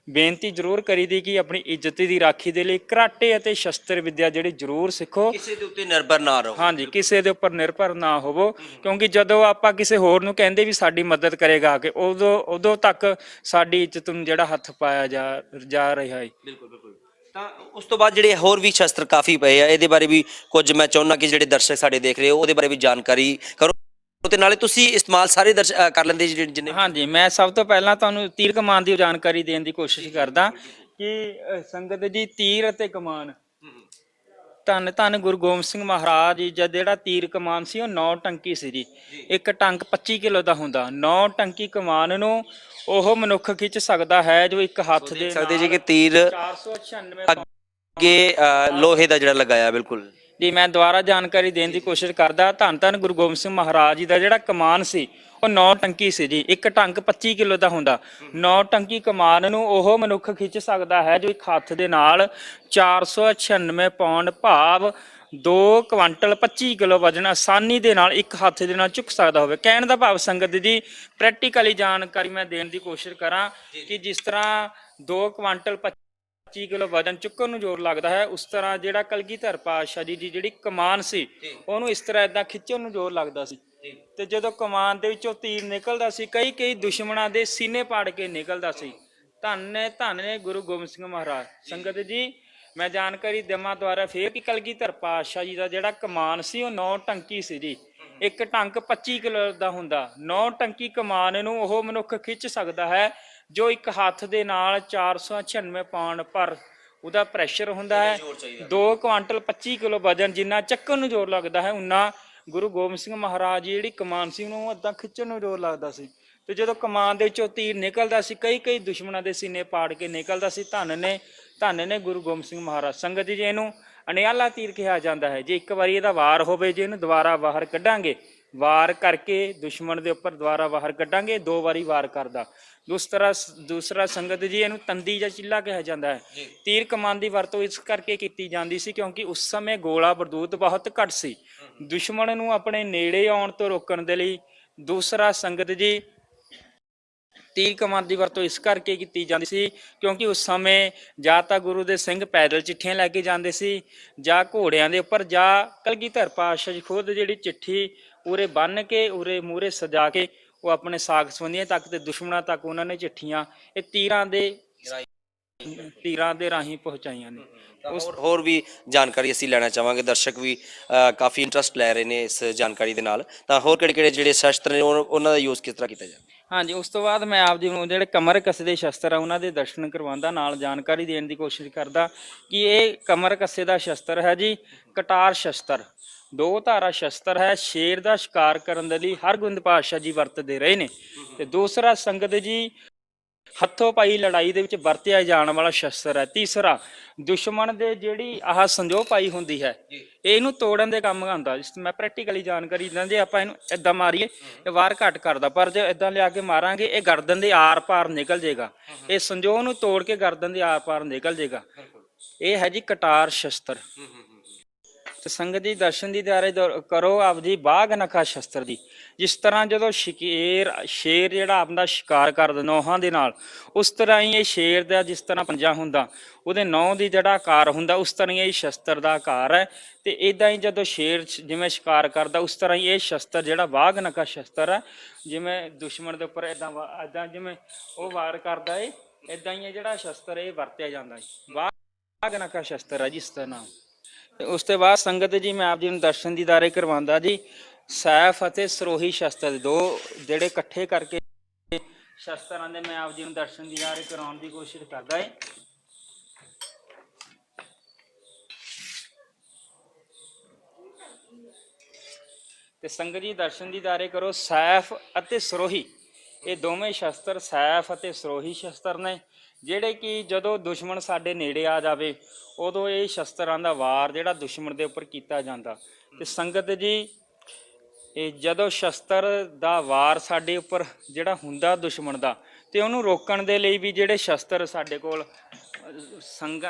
ਬੇਨਤੀ ਜ਼ਰੂਰ ਕਰੀਦੀ ਕਿ ਆਪਣੀ ਇੱਜ਼ਤ ਦੀ ਰਾਖੀ ਦੇ ਲਈ ਕਰਾਟੇ ਅਤੇ ਸ਼ਸਤਰ ਵਿੱਦਿਆ ਜਿਹੜੀ ਜ਼ਰੂਰ ਸਿੱਖੋ। ਕਿਸੇ ਦੇ ਉੱਤੇ ਨਿਰਭਰ ਨਾ ਰਹੋ। ਹਾਂਜੀ, ਕਿਸੇ ਦੇ ਉੱਪਰ ਨਿਰਭਰ ਨਾ ਹੋਵੋ, ਕਿਉਂਕਿ ਜਦੋਂ ਆਪਾਂ ਕਿਸੇ ਹੋਰ ਨੂੰ ਕਹਿੰਦੇ ਵੀ ਸਾਡੀ ਮਦਦ ਕਰੇਗਾ ਕਿ ਉਦੋਂ ਤੱਕ ਸਾਡੀ ਇੱਜ਼ਤ ਨੂੰ ਜਿਹੜਾ ਹੱਥ ਪਾਇਆ ਜਾ ਰਿਹਾ ਹੈ। ਬਿਲਕੁਲ ਬਿਲਕੁਲ। ਤਾਂ ਉਸ ਤੋਂ ਬਾਅਦ ਜਿਹੜੇ ਹੋਰ ਵੀ ਸ਼ਸਤਰ ਕਾਫੀ ਪਏ ਆ, ਇਹਦੇ ਬਾਰੇ ਵੀ ਕੁਝ ਮੈਂ ਚਾਹੁੰਦਾ ਕਿ ਜਿਹੜੇ ਦਰਸ਼ਕ ਸਾਡੇ ਦੇਖ ਰਹੇ ਹੋ ਉਹਦੇ ਬਾਰੇ ਵੀ ਜਾਣਕਾਰੀ ਕਰੋ ਤੇ ਨਾਲੇ ਤੁਸੀਂ ਇਸਤੇਮਾਲ ਸਾਰੇ ਕਰ ਲੈਂਦੇ ਜਿੰਨੇ। ਹਾਂਜੀ, ਮੈਂ ਸਭ ਤੋਂ ਪਹਿਲਾਂ ਤੁਹਾਨੂੰ ਤੀਰ ਕਮਾਨ ਦੀ ਜਾਣਕਾਰੀ ਦੇਣ ਦੀ ਕੋਸ਼ਿਸ਼ ਕਰਦਾ ਕਿ ਸੰਗਤ ਜੀ, ਤੀਰ ਅਤੇ ਕਮਾਨ ਧੰਨ ਗੁਰੂ ਗੋਬਿੰਦ ਸਿੰਘ ਮਹਾਰਾਜ ਜੀ ਦਾ ਜਿਹੜਾ ਤੀਰ ਕਮਾਨ ਸੀ ਉਹ 9 ਟੰਕੀ ਸੀ ਜੀ। ਇੱਕ ਟੰਕ 25 ਕਿਲੋ ਦਾ ਹੁੰਦਾ। 9 ਟੰਕੀ ਕਮਾਨ ਨੂੰ ਉਹ ਮਨੁੱਖ ਖਿੱਚ ਸਕਦਾ ਹੈ ਜੋ ਇੱਕ ਹੱਥ ਦੇ ਸਕਦੇ ਜੀ ਕਿ ਤੀਰ 496 ਅੱਗੇ ਲੋਹੇ ਦਾ ਜਿਹੜਾ ਲਗਾਇਆ। ਬਿਲਕੁਲ ਜੀ, ਮੈਂ ਦੁਬਾਰਾ ਜਾਣਕਾਰੀ ਦੇਣ ਦੀ ਕੋਸ਼ਿਸ਼ ਕਰਦਾ। ਧੰਨ ਗੁਰੂ ਗੋਬਿੰਦ ਸਿੰਘ ਮਹਾਰਾਜ ਜੀ ਦਾ ਜਿਹੜਾ ਕਮਾਨ ਸੀ ਉਹ 9 ਟੰਕੀ ਸੀ ਜੀ। ਇੱਕ ਟੰਕ 25 ਕਿਲੋ ਦਾ ਹੁੰਦਾ। 9 ਟੰਕੀ ਕਮਾਨ ਨੂੰ ਉਹ ਮਨੁੱਖ ਖਿੱਚ ਸਕਦਾ ਹੈ ਜੋ ਇੱਕ ਹੱਥ ਦੇ ਨਾਲ 496 ਪੌਂਡ ਭਾਵ 2 ਕੁਆਂਟਲ 25 ਕਿਲੋ ਵਜਨ ਆਸਾਨੀ ਦੇ ਨਾਲ ਇੱਕ ਹੱਥ ਦੇ ਨਾਲ ਚੁੱਕ ਸਕਦਾ ਹੋਵੇ। ਕਹਿਣ ਦਾ ਭਾਵ ਸੰਗਤ ਜੀ, ਪ੍ਰੈਕਟੀਕਲੀ ਜਾਣਕਾਰੀ ਮੈਂ ਦੇਣ ਦੀ ਕੋਸ਼ਿਸ਼ ਕਰਾਂ ਕਿ ਜਿਸ ਤਰ੍ਹਾਂ 2 ਕੁਆਂਟਲ 25 ਕਿਲੋ ਵਜਨ ਚੁੱਕਣ ਨੂੰ ਜ਼ੋਰ ਲੱਗਦਾ ਹੈ, ਉਸ ਤਰ੍ਹਾਂ ਜਿਹੜਾ ਕਲਗੀਧਰ ਪਾਤਸ਼ਾਹ ਜੀ ਦੀ ਜਿਹੜੀ ਕਮਾਨ ਸੀ ਉਹਨੂੰ ਇਸ ਤਰ੍ਹਾਂ ਇਦਾਂ ਖਿੱਚਣ ਨੂੰ ਜ਼ੋਰ ਲੱਗਦਾ ਸੀ। ਤੇ ਜਦੋਂ ਕਮਾਨ ਦੇ ਵਿੱਚੋਂ ਤੀਰ ਨਿਕਲਦਾ ਸੀ, ਕਈ ਦੁਸ਼ਮਣਾਂ ਦੇ ਸੀਨੇ ਪਾੜ ਕੇ ਨਿਕਲਦਾ ਸੀ। ਧੰਨ ਨੇ ਗੁਰੂ ਗੋਬਿੰਦ ਸਿੰਘ ਮਹਾਰਾਜ। ਸੰਗਤ ਜੀ, ਮੈਂ ਜਾਣਕਾਰੀ ਦੇਵਾਂ ਦੁਆਰਾ ਫੇਰ ਕਿ ਕਲਗੀਧਰ ਪਾਤਸ਼ਾਹ ਜੀ ਦਾ ਜਿਹੜਾ ਕਮਾਨ ਸੀ ਉਹ 9 ਟੰਕੀ ਸੀ ਜੀ। ਇੱਕ ਟੰਕ 25 ਕਿਲੋ ਦਾ ਹੁੰਦਾ। 9 ਟੰਕੀ ਕਮਾਨ ਨੂੰ ਉਹ ਮਨੁੱਖ ਖਿੱਚ ਸਕਦਾ ਹੈ ਜੋ ਇੱਕ ਹੱਥ ਦੇ ਨਾਲ 496 ਪੌਂਡ ਪਰ ਉਹਦਾ ਪ੍ਰੈਸ਼ਰ ਹੁੰਦਾ ਹੈ। 2 ਕੁਆਂਟਲ 25 ਕਿਲੋ ਵਜਨ ਜਿੰਨਾ ਚੱਕਣ ਨੂੰ ਜ਼ੋਰ ਲੱਗਦਾ ਹੈ, ਉਨਾ ਗੁਰੂ ਗੋਬਿੰਦ ਸਿੰਘ ਮਹਾਰਾਜ ਜੀ ਜਿਹੜੀ ਕਮਾਨ ਸੀ ਉਹਨੂੰ ਏਦਾਂ ਖਿੱਚਣ ਨੂੰ ਜ਼ੋਰ ਲੱਗਦਾ ਸੀ। ਤੇ ਜਦੋਂ ਕਮਾਨ ਦੇ ਵਿੱਚੋਂ ਤੀਰ ਨਿਕਲਦਾ ਸੀ, ਕਈ ਦੁਸ਼ਮਣਾਂ ਦੇ ਸੀਨੇ ਪਾੜ ਕੇ ਨਿਕਲਦਾ ਸੀ। ਧੰਨ ਨੇ ਗੁਰੂ ਗੋਬਿੰਦ ਸਿੰਘ ਮਹਾਰਾਜ। ਸੰਗਤ ਜੀ, ਇਹਨੂੰ ਅਣਿਆਲਾ ਤੀਰ ਕਿਹਾ ਜਾਂਦਾ ਹੈ। ਜੇ ਇੱਕ ਵਾਰੀ ਇਹਦਾ ਵਾਰ ਹੋਵੇ, ਜੇ ਇਹਨੂੰ ਦੁਬਾਰਾ ਬਾਹਰ ਕੱਢਾਂਗੇ, ਵਾਰ ਕਰਕੇ ਦੁਸ਼ਮਣ ਦੇ ਉੱਪਰ ਦੁਬਾਰਾ ਬਾਹਰ ਕੱਢਾਂਗੇ, 2 ਵਾਰੀ ਵਾਰ ਕਰਦਾ। ਦੂਸਰਾ ਸੰਗਤ ਜੀ, ਇਹਨੂੰ ਤੰਦੀ ਜਾਂ ਚਿੱਲਾ ਕਿਹਾ ਜਾਂਦਾ ਹੈ। ਤੀਰ ਕਮਾਨ ਦੀ ਵਰਤੋਂ ਇਸ ਕਰਕੇ ਕੀਤੀ ਜਾਂਦੀ ਸੀ ਕਿਉਂਕਿ ਉਸ ਸਮੇਂ ਗੋਲਾ ਬਾਰੂਦ ਬਹੁਤ ਘੱਟ ਸੀ, ਦੁਸ਼ਮਣ ਨੂੰ ਆਪਣੇ ਨੇੜੇ ਆਉਣ ਤੋਂ ਰੋਕਣ ਦੇ ਲਈ। ਦੂਸਰਾ ਸੰਗਤ ਜੀ, ਤੀਰ ਕਮਾਨ ਦੀ ਵਰਤੋਂ ਇਸ ਕਰਕੇ ਕੀਤੀ ਜਾਂਦੀ ਸੀ ਕਿਉਂਕਿ ਉਸ ਸਮੇਂ ਜਾਂ ਤਾਂ ਗੁਰੂ ਦੇ ਸਿੰਘ ਪੈਦਲ ਚਿੱਠੀਆਂ ਲੈ ਕੇ ਜਾਂਦੇ ਸੀ ਜਾਂ ਘੋੜਿਆਂ ਦੇ ਉੱਪਰ, ਜਾਂ ਕਲਗੀਧਰ ਪਾਤਸ਼ਾਹ ਜੀ ਖੁਦ ਜਿਹੜੀ ਚਿੱਠੀ ਉਰੇ ਬੰਨ੍ਹ ਕੇ ਉਰੇ ਮੂਹਰੇ ਸਜਾ ਕੇ ਉਹ ਆਪਣੇ ਸਾਕ ਸੰਬੰਧੀਆਂ ਤੱਕ ਤੇ ਦੁਸ਼ਮਣਾਂ ਤੱਕ ਉਹਨਾਂ ਨੇ ਚਿੱਠੀਆਂ ਇਹ ਤੀਰਾਂ ਦੇ ਰਾਹੀਂ ਪਹੁੰਚਾਈਆਂ ਨੇ। ਹੋਰ ਵੀ ਜਾਣਕਾਰੀ ਅਸੀਂ ਲੈਣਾ ਚਾਹਾਂਗੇ। ਦਰਸ਼ਕ ਵੀ ਕਾਫੀ ਇੰਟਰਸਟ ਲੈ ਰਹੇ ਨੇ ਇਸ ਜਾਣਕਾਰੀ ਦੇ ਨਾਲ। ਤਾਂ ਹੋਰ ਕਿਹੜੇ ਜਿਹੜੇ ਸ਼ਸਤਰ ਨੇ ਉਹਨਾਂ ਦਾ ਯੂਜ਼ ਕਿਸ ਤਰ੍ਹਾਂ ਕੀਤਾ ਜਾਂਦਾ? ਹਾਂਜੀ, ਉਸ ਤੋਂ ਬਾਅਦ ਮੈਂ ਆਪ ਜੀ ਨੂੰ ਜਿਹੜੇ ਕਮਰ ਕੱਸੇ ਦੇ ਸ਼ਸਤਰ ਆ ਉਹਨਾਂ ਦੇ ਦਰਸ਼ਨ ਕਰਵਾਉਂਦਾ, ਨਾਲ ਜਾਣਕਾਰੀ ਦੇਣ ਦੀ ਕੋਸ਼ਿਸ਼ ਕਰਦਾ ਕਿ ਇਹ ਕਮਰ ਕੱਸੇ ਦਾ ਸ਼ਸਤਰ ਹੈ ਜੀ ਕਟਾਰ ਸ਼ਸਤਰ। 2 ਧਾਰਾ ਸ਼ਸਤਰ ਹੈ। ਸ਼ੇਰ ਦਾ ਸ਼ਿਕਾਰ ਕਰਨ ਦੇ ਲਈ ਹਰਗੋਬਿੰਦ ਪਾਤਸ਼ਾਹ ਜੀ ਵਰਤਦੇ ਰਹੇ ਨੇ। ਤੇ ਦੂਸਰਾ ਸੰਗਤ ਜੀ, ਹੱਥੋਂ ਪਾਈ ਲੜਾਈ ਦੇ ਵਿੱਚ ਵਰਤਿਆ ਜਾਣ ਵਾਲਾ ਸ਼ਸਤਰ ਹੈ। ਤੀਸਰਾ, ਦੁਸ਼ਮਣ ਦੇ ਜਿਹੜੀ ਆਹ ਸੰਜੋਗ ਪਾਈ ਹੁੰਦੀ ਹੈ ਇਹਨੂੰ ਤੋੜਨ ਦੇ ਕੰਮ ਆਉਂਦਾ। ਮੈਂ ਪ੍ਰੈਕਟੀਕਲੀ ਜਾਣਕਾਰੀ ਦਿੰਦਾ, ਜੇ ਆਪਾਂ ਇਹਨੂੰ ਇਦਾਂ ਮਾਰੀਏ ਇਹ ਵਾਰ ਘੱਟ ਕਰਦਾ, ਪਰ ਜੇ ਇਦਾਂ ਲਿਆ ਕੇ ਮਾਰਾਂਗੇ ਇਹ ਗਰਦਨ ਦੇ ਆਰ ਪਾਰ ਨਿਕਲ ਜਾਏਗਾ। ਇਹ ਸੰਜੋਗ ਨੂੰ ਤੋੜ ਕੇ ਗਰਦਨ ਦੇ ਆਰ ਪਾਰ ਨਿਕਲ ਜਾਏਗਾ। ਇਹ ਹੈ ਜੀ ਕਟਾਰ ਸ਼ਸਤਰ। ਤੇ ਸੰਗਤ ਜੀ ਦਰਸ਼ਨ ਦੀ ਦਿਦਾਰੇ ਕਰੋ ਆਪ ਜੀ ਬਾਘ ਨਖਾ ਸ਼ਸਤਰ ਦੀ। ਜਿਸ ਤਰ੍ਹਾਂ ਜਦੋਂ ਸ਼ੇਰ ਜਿਹੜਾ ਆਪਣਾ ਸ਼ਿਕਾਰ ਕਰਦਾ ਨੌਹਾਂ ਦੇ ਨਾਲ, ਉਸ ਤਰ੍ਹਾਂ ਹੀ ਇਹ ਸ਼ੇਰ ਦਾ ਜਿਸ ਤਰ੍ਹਾਂ ਪੰਜਾ ਹੁੰਦਾ ਉਹਦੇ ਨੌ ਦੀ ਜਿਹੜਾ ਆਕਾਰ ਹੁੰਦਾ, ਉਸ ਤਰ੍ਹਾਂ ਹੀ ਇਹ ਸ਼ਸਤਰ ਦਾ ਆਕਾਰ ਹੈ। ਤੇ ਇਦਾਂ ਹੀ ਜਦੋਂ ਸ਼ੇਰ ਜਿਵੇਂ ਸ਼ਿਕਾਰ ਕਰਦਾ, ਉਸ ਤਰ੍ਹਾਂ ਹੀ ਇਹ ਸ਼ਸਤਰ ਜਿਹੜਾ ਬਾਘ ਨਖਾ ਸ਼ਸਤਰ ਹੈ, ਜਿਵੇਂ ਦੁਸ਼ਮਣ ਦੇ ਉੱਪਰ ਇਦਾਂ ਜਿਵੇਂ ਉਹ ਵਾਰ ਕਰਦਾ ਏ, ਇਦਾਂ ਹੀ ਇਹ ਜਿਹੜਾ ਸ਼ਸਤਰ ਇਹ ਵਰਤਿਆ ਜਾਂਦਾ ਹੈ। ਬਾਘ ਨਖਾ ਸ਼ਸਤਰ ਹੈ ਜਿਸ ਦਾ ਨਾਮ। ਤੇ ਉਸ ਤੋਂ ਬਾਅਦ ਸੰਗਤ ਜੀ ਮੈਂ ਆਪ ਜੀ ਨੂੰ ਦਰਸ਼ਨ ਦੀਦਾਰੇ ਕਰਵਾਉਂਦਾ ਜੀ। ਸੈਫ ਅਤੇ ਸਰੋਹੀ ਸ਼ਸਤਰ ਦੋ ਜਿਹੜੇ ਇਕੱਠੇ ਕਰਕੇ ਸ਼ਸਤਰਾਂ ਦੇ ਮੈਂ ਆਪ ਜੀ ਨੂੰ ਦਰਸ਼ਨ ਦੀਦਾਰੇ ਕਰਾਉਣ ਦੀ ਕੋਸ਼ਿਸ਼ ਕਰਦਾ ਹੈ। ਤੇ ਸੰਗਤ ਜੀ ਦਰਸ਼ਨ ਦੀਦਾਰੇ ਕਰੋ। ਸੈਫ ਅਤੇ ਸਰੋਹੀ ਇਹ ਦੋਵੇਂ ਸ਼ਸਤਰ ਸੈਫ ਅਤੇ ਸਰੋਹੀ ਸ਼ਸਤਰ ਨੇ, ਜਿਹੜੇ ਕਿ ਜਦੋਂ ਦੁਸ਼ਮਣ ਸਾਡੇ ਨੇੜੇ ਆ ਜਾਵੇ ਉਦੋਂ ਇਹ ਸ਼ਸਤਰਾਂ ਦਾ ਵਾਰ ਜਿਹੜਾ ਦੁਸ਼ਮਣ ਦੇ ਉੱਪਰ ਕੀਤਾ ਜਾਂਦਾ। ਤੇ ਸੰਗਤ ਜੀ ਇਹ ਜਦੋਂ ਸ਼ਸਤਰ ਦਾ ਵਾਰ ਸਾਡੇ ਉੱਪਰ ਜਿਹੜਾ ਹੁੰਦਾ ਦੁਸ਼ਮਣ ਦਾ, ਤੇ ਉਹਨੂੰ ਰੋਕਣ ਦੇ ਲਈ ਵੀ ਜਿਹੜੇ ਸ਼ਸਤਰ ਸਾਡੇ ਕੋਲ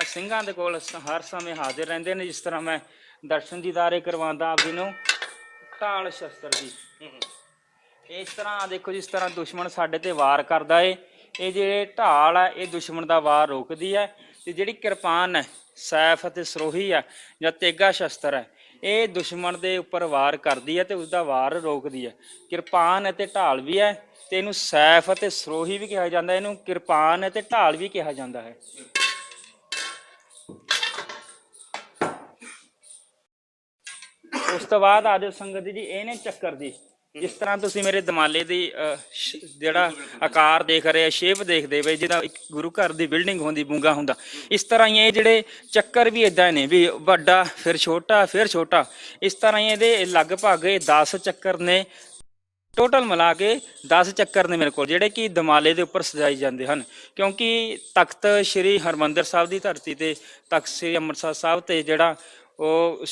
ਸਿੰਘਾਂ ਦੇ ਕੋਲ ਹਰ ਸਮੇਂ ਹਾਜ਼ਰ ਰਹਿੰਦੇ ਨੇ। ਜਿਸ ਤਰ੍ਹਾਂ ਮੈਂ ਦਰਸ਼ਨ ਦੀਦਾਰੇ ਕਰਵਾਉਂਦਾ ਆਪ ਜੀ ਨੂੰ ਢਾਲ ਸ਼ਸਤਰ ਦੀ। ਇਸ ਤਰ੍ਹਾਂ ਦੇਖੋ, ਜਿਸ ਤਰ੍ਹਾਂ ਦੁਸ਼ਮਣ ਸਾਡੇ ਤੇ ਵਾਰ ਕਰਦਾ ਏ, ਇਹ ਜਿਹੜੇ ਢਾਲ ਹੈ ਇਹ ਦੁਸ਼ਮਣ ਦਾ ਵਾਰ ਰੋਕਦੀ ਹੈ। ਤੇ ਜਿਹੜੀ ਕਿਰਪਾਨ ਹੈ ਸੈਫ ਅਤੇ ਸਰੋਹੀ ਹੈ ਜਾਂ ਤੇਗਾ ਸ਼ਸਤਰ ਹੈ, ਇਹ ਦੁਸ਼ਮਣ ਦੇ ਉੱਪਰ ਵਾਰ ਕਰਦੀ ਹੈ ਤੇ ਉਸਦਾ ਵਾਰ ਰੋਕਦੀ ਹੈ। ਕਿਰਪਾਨ ਅਤੇ ਢਾਲ ਵੀ ਹੈ, ਤੇ ਇਹਨੂੰ ਸੈਫ ਅਤੇ ਸਰੋਹੀ ਵੀ ਕਿਹਾ ਜਾਂਦਾ, ਇਹਨੂੰ ਕਿਰਪਾਨ ਅਤੇ ਢਾਲ ਵੀ ਕਿਹਾ ਜਾਂਦਾ ਹੈ। ਉਸ ਤੋਂ ਬਾਅਦ ਆਜੋ ਸੰਗਤ ਜੀ, ਇਹਨੇ ਚੱਕਰ ਦੀ। ਜਿਸ ਤਰ੍ਹਾਂ ਤੁਸੀਂ ਮੇਰੇ ਦਮਾਲੇ ਦੀ ਜਿਹੜਾ ਆਕਾਰ ਦੇਖ ਰਹੇ, ਸ਼ੇਪ ਦੇਖਦੇ ਪਏ, ਜਿਹਦਾ ਇੱਕ ਗੁਰੂ ਘਰ ਦੀ ਬਿਲਡਿੰਗ ਹੁੰਦੀ, ਬੂੰਗਾ ਹੁੰਦਾ, ਇਸ ਤਰ੍ਹਾਂ ਹੀ ਇਹ ਜਿਹੜੇ ਚੱਕਰ ਵੀ ਇਦਾਂ ਨੇ ਵੀ ਵੱਡਾ ਫਿਰ ਛੋਟਾ ਫਿਰ ਛੋਟਾ। ਇਸ ਤਰ੍ਹਾਂ ਹੀ ਇਹਦੇ ਲਗਭਗ 10 ਚੱਕਰ ਨੇ, ਟੋਟਲ ਮਿਲਾ ਕੇ 10 ਚੱਕਰ ਨੇ ਮੇਰੇ ਕੋਲ, ਜਿਹੜੇ ਕਿ ਦਮਾਲੇ ਦੇ ਉੱਪਰ ਸਜਾਏ ਜਾਂਦੇ ਹਨ। ਕਿਉਂਕਿ ਤਖਤ ਸ੍ਰੀ ਹਰਿਮੰਦਰ ਸਾਹਿਬ ਦੀ ਧਰਤੀ ਤੇ, ਤਖਤ ਸ੍ਰੀ ਅੰਮ੍ਰਿਤਸਰ ਸਾਹਿਬ ਤੇ ਜਿਹੜਾ ਉਹ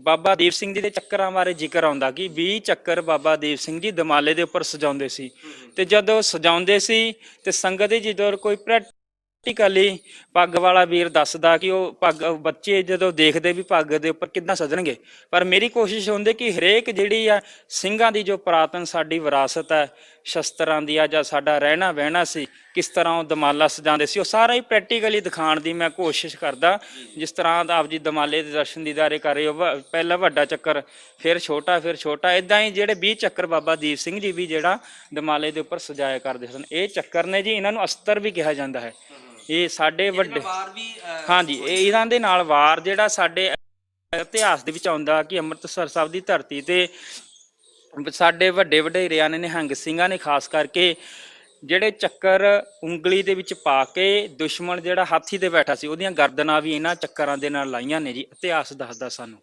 ਬਾਬਾ ਦੀਪ ਸਿੰਘ ਜੀ ਦੇ ਚੱਕਰਾਂ ਬਾਰੇ ਜ਼ਿਕਰ ਆਉਂਦਾ ਕਿ 20 ਚੱਕਰ ਬਾਬਾ ਦੀਪ ਸਿੰਘ ਜੀ ਦਮਾਲੇ ਦੇ ਉੱਪਰ ਸਜਾਉਂਦੇ ਸੀ। ਤੇ ਜਦੋਂ ਸਜਾਉਂਦੇ ਸੀ ਤੇ ਸੰਗਤ ਜੀ ਜਦੋਂ ਕੋਈ ਪ੍ਰੈਕਟੀਕਲੀ ਪੱਗ ਵਾਲਾ ਵੀਰ ਦੱਸਦਾ ਕਿ ਉਹ ਪੱਗ ਬੱਚੇ ਜਦੋਂ ਦੇਖਦੇ ਵੀ ਪੱਗ ਦੇ ਉੱਪਰ ਕਿੱਦਾਂ ਸਜਣਗੇ, ਪਰ ਮੇਰੀ ਕੋਸ਼ਿਸ਼ ਹੁੰਦੀ ਕਿ ਹਰੇਕ ਜਿਹੜੀ ਆ ਸਿੰਘਾਂ ਦੀ ਜੋ ਪੁਰਾਤਨ ਸਾਡੀ ਵਿਰਾਸਤ ਹੈ ਸ਼ਸਤਰਾਂ ਦੀ ਆ, ਜਾਂ ਸਾਡਾ ਰਹਿਣਾ ਬਹਿਣਾ ਸੀ, ਕਿਸ ਤਰ੍ਹਾਂ ਉਹ ਦਮਾਲਾ ਸਜਾਉਂਦੇ ਸੀ, ਉਹ ਸਾਰਾ ਹੀ ਪ੍ਰੈਕਟੀਕਲੀ ਦਿਖਾਉਣ ਦੀ ਮੈਂ ਕੋਸ਼ਿਸ਼ ਕਰਦਾ। ਜਿਸ ਤਰ੍ਹਾਂ ਆਪ ਜੀ ਦਮਾਲੇ ਦੇ ਦਰਸ਼ਨ ਦੀਦਾਰੇ ਕਰ ਰਹੇ ਹੋ, ਪਹਿਲਾਂ ਵੱਡਾ ਚੱਕਰ ਫਿਰ ਛੋਟਾ ਫਿਰ ਛੋਟਾ, ਇਦਾਂ ਹੀ ਜਿਹੜੇ 20 ਚੱਕਰ ਬਾਬਾ ਦੀਪ ਸਿੰਘ ਜੀ ਵੀ ਜਿਹੜਾ ਦਮਾਲੇ ਦੇ ਉੱਪਰ ਸਜਾਇਆ ਕਰਦੇ ਸਨ, ਇਹ ਚੱਕਰ ਨੇ ਜੀ। ਇਹਨਾਂ ਨੂੰ ਅਸਤਰ ਵੀ ਕਿਹਾ ਜਾਂਦਾ ਹੈ। ਇਹ ਸਾਡੇ ਵੱਡੇ ਹਾਂਜੀ, ਇਹਨਾਂ ਦੇ ਨਾਲ ਵਾਰ ਜਿਹੜਾ ਸਾਡੇ ਇਤਿਹਾਸ ਦੇ ਵਿੱਚ ਆਉਂਦਾ ਕਿ ਅੰਮ੍ਰਿਤਸਰ ਸਾਹਿਬ ਦੀ ਧਰਤੀ ਤੇ ਸਾਡੇ ਵੱਡੇ ਵਡੇਰਿਆਂ ਨੇ, ਨਿਹੰਗ ਸਿੰਘਾਂ ਨੇ ਖਾਸ ਕਰਕੇ ਜਿਹੜੇ ਚੱਕਰ ਉਂਗਲੀ ਦੇ ਵਿੱਚ ਪਾ ਕੇ ਦੁਸ਼ਮਣ ਜਿਹੜਾ ਹਾਥੀ ਤੇ ਬੈਠਾ ਸੀ ਉਹਦੀਆਂ ਗਰਦਨਾਂ ਵੀ ਇਹਨਾਂ ਚੱਕਰਾਂ ਦੇ ਨਾਲ ਲਾਈਆਂ ਨੇ ਜੀ। ਇਤਿਹਾਸ ਦੱਸਦਾ ਸਾਨੂੰ।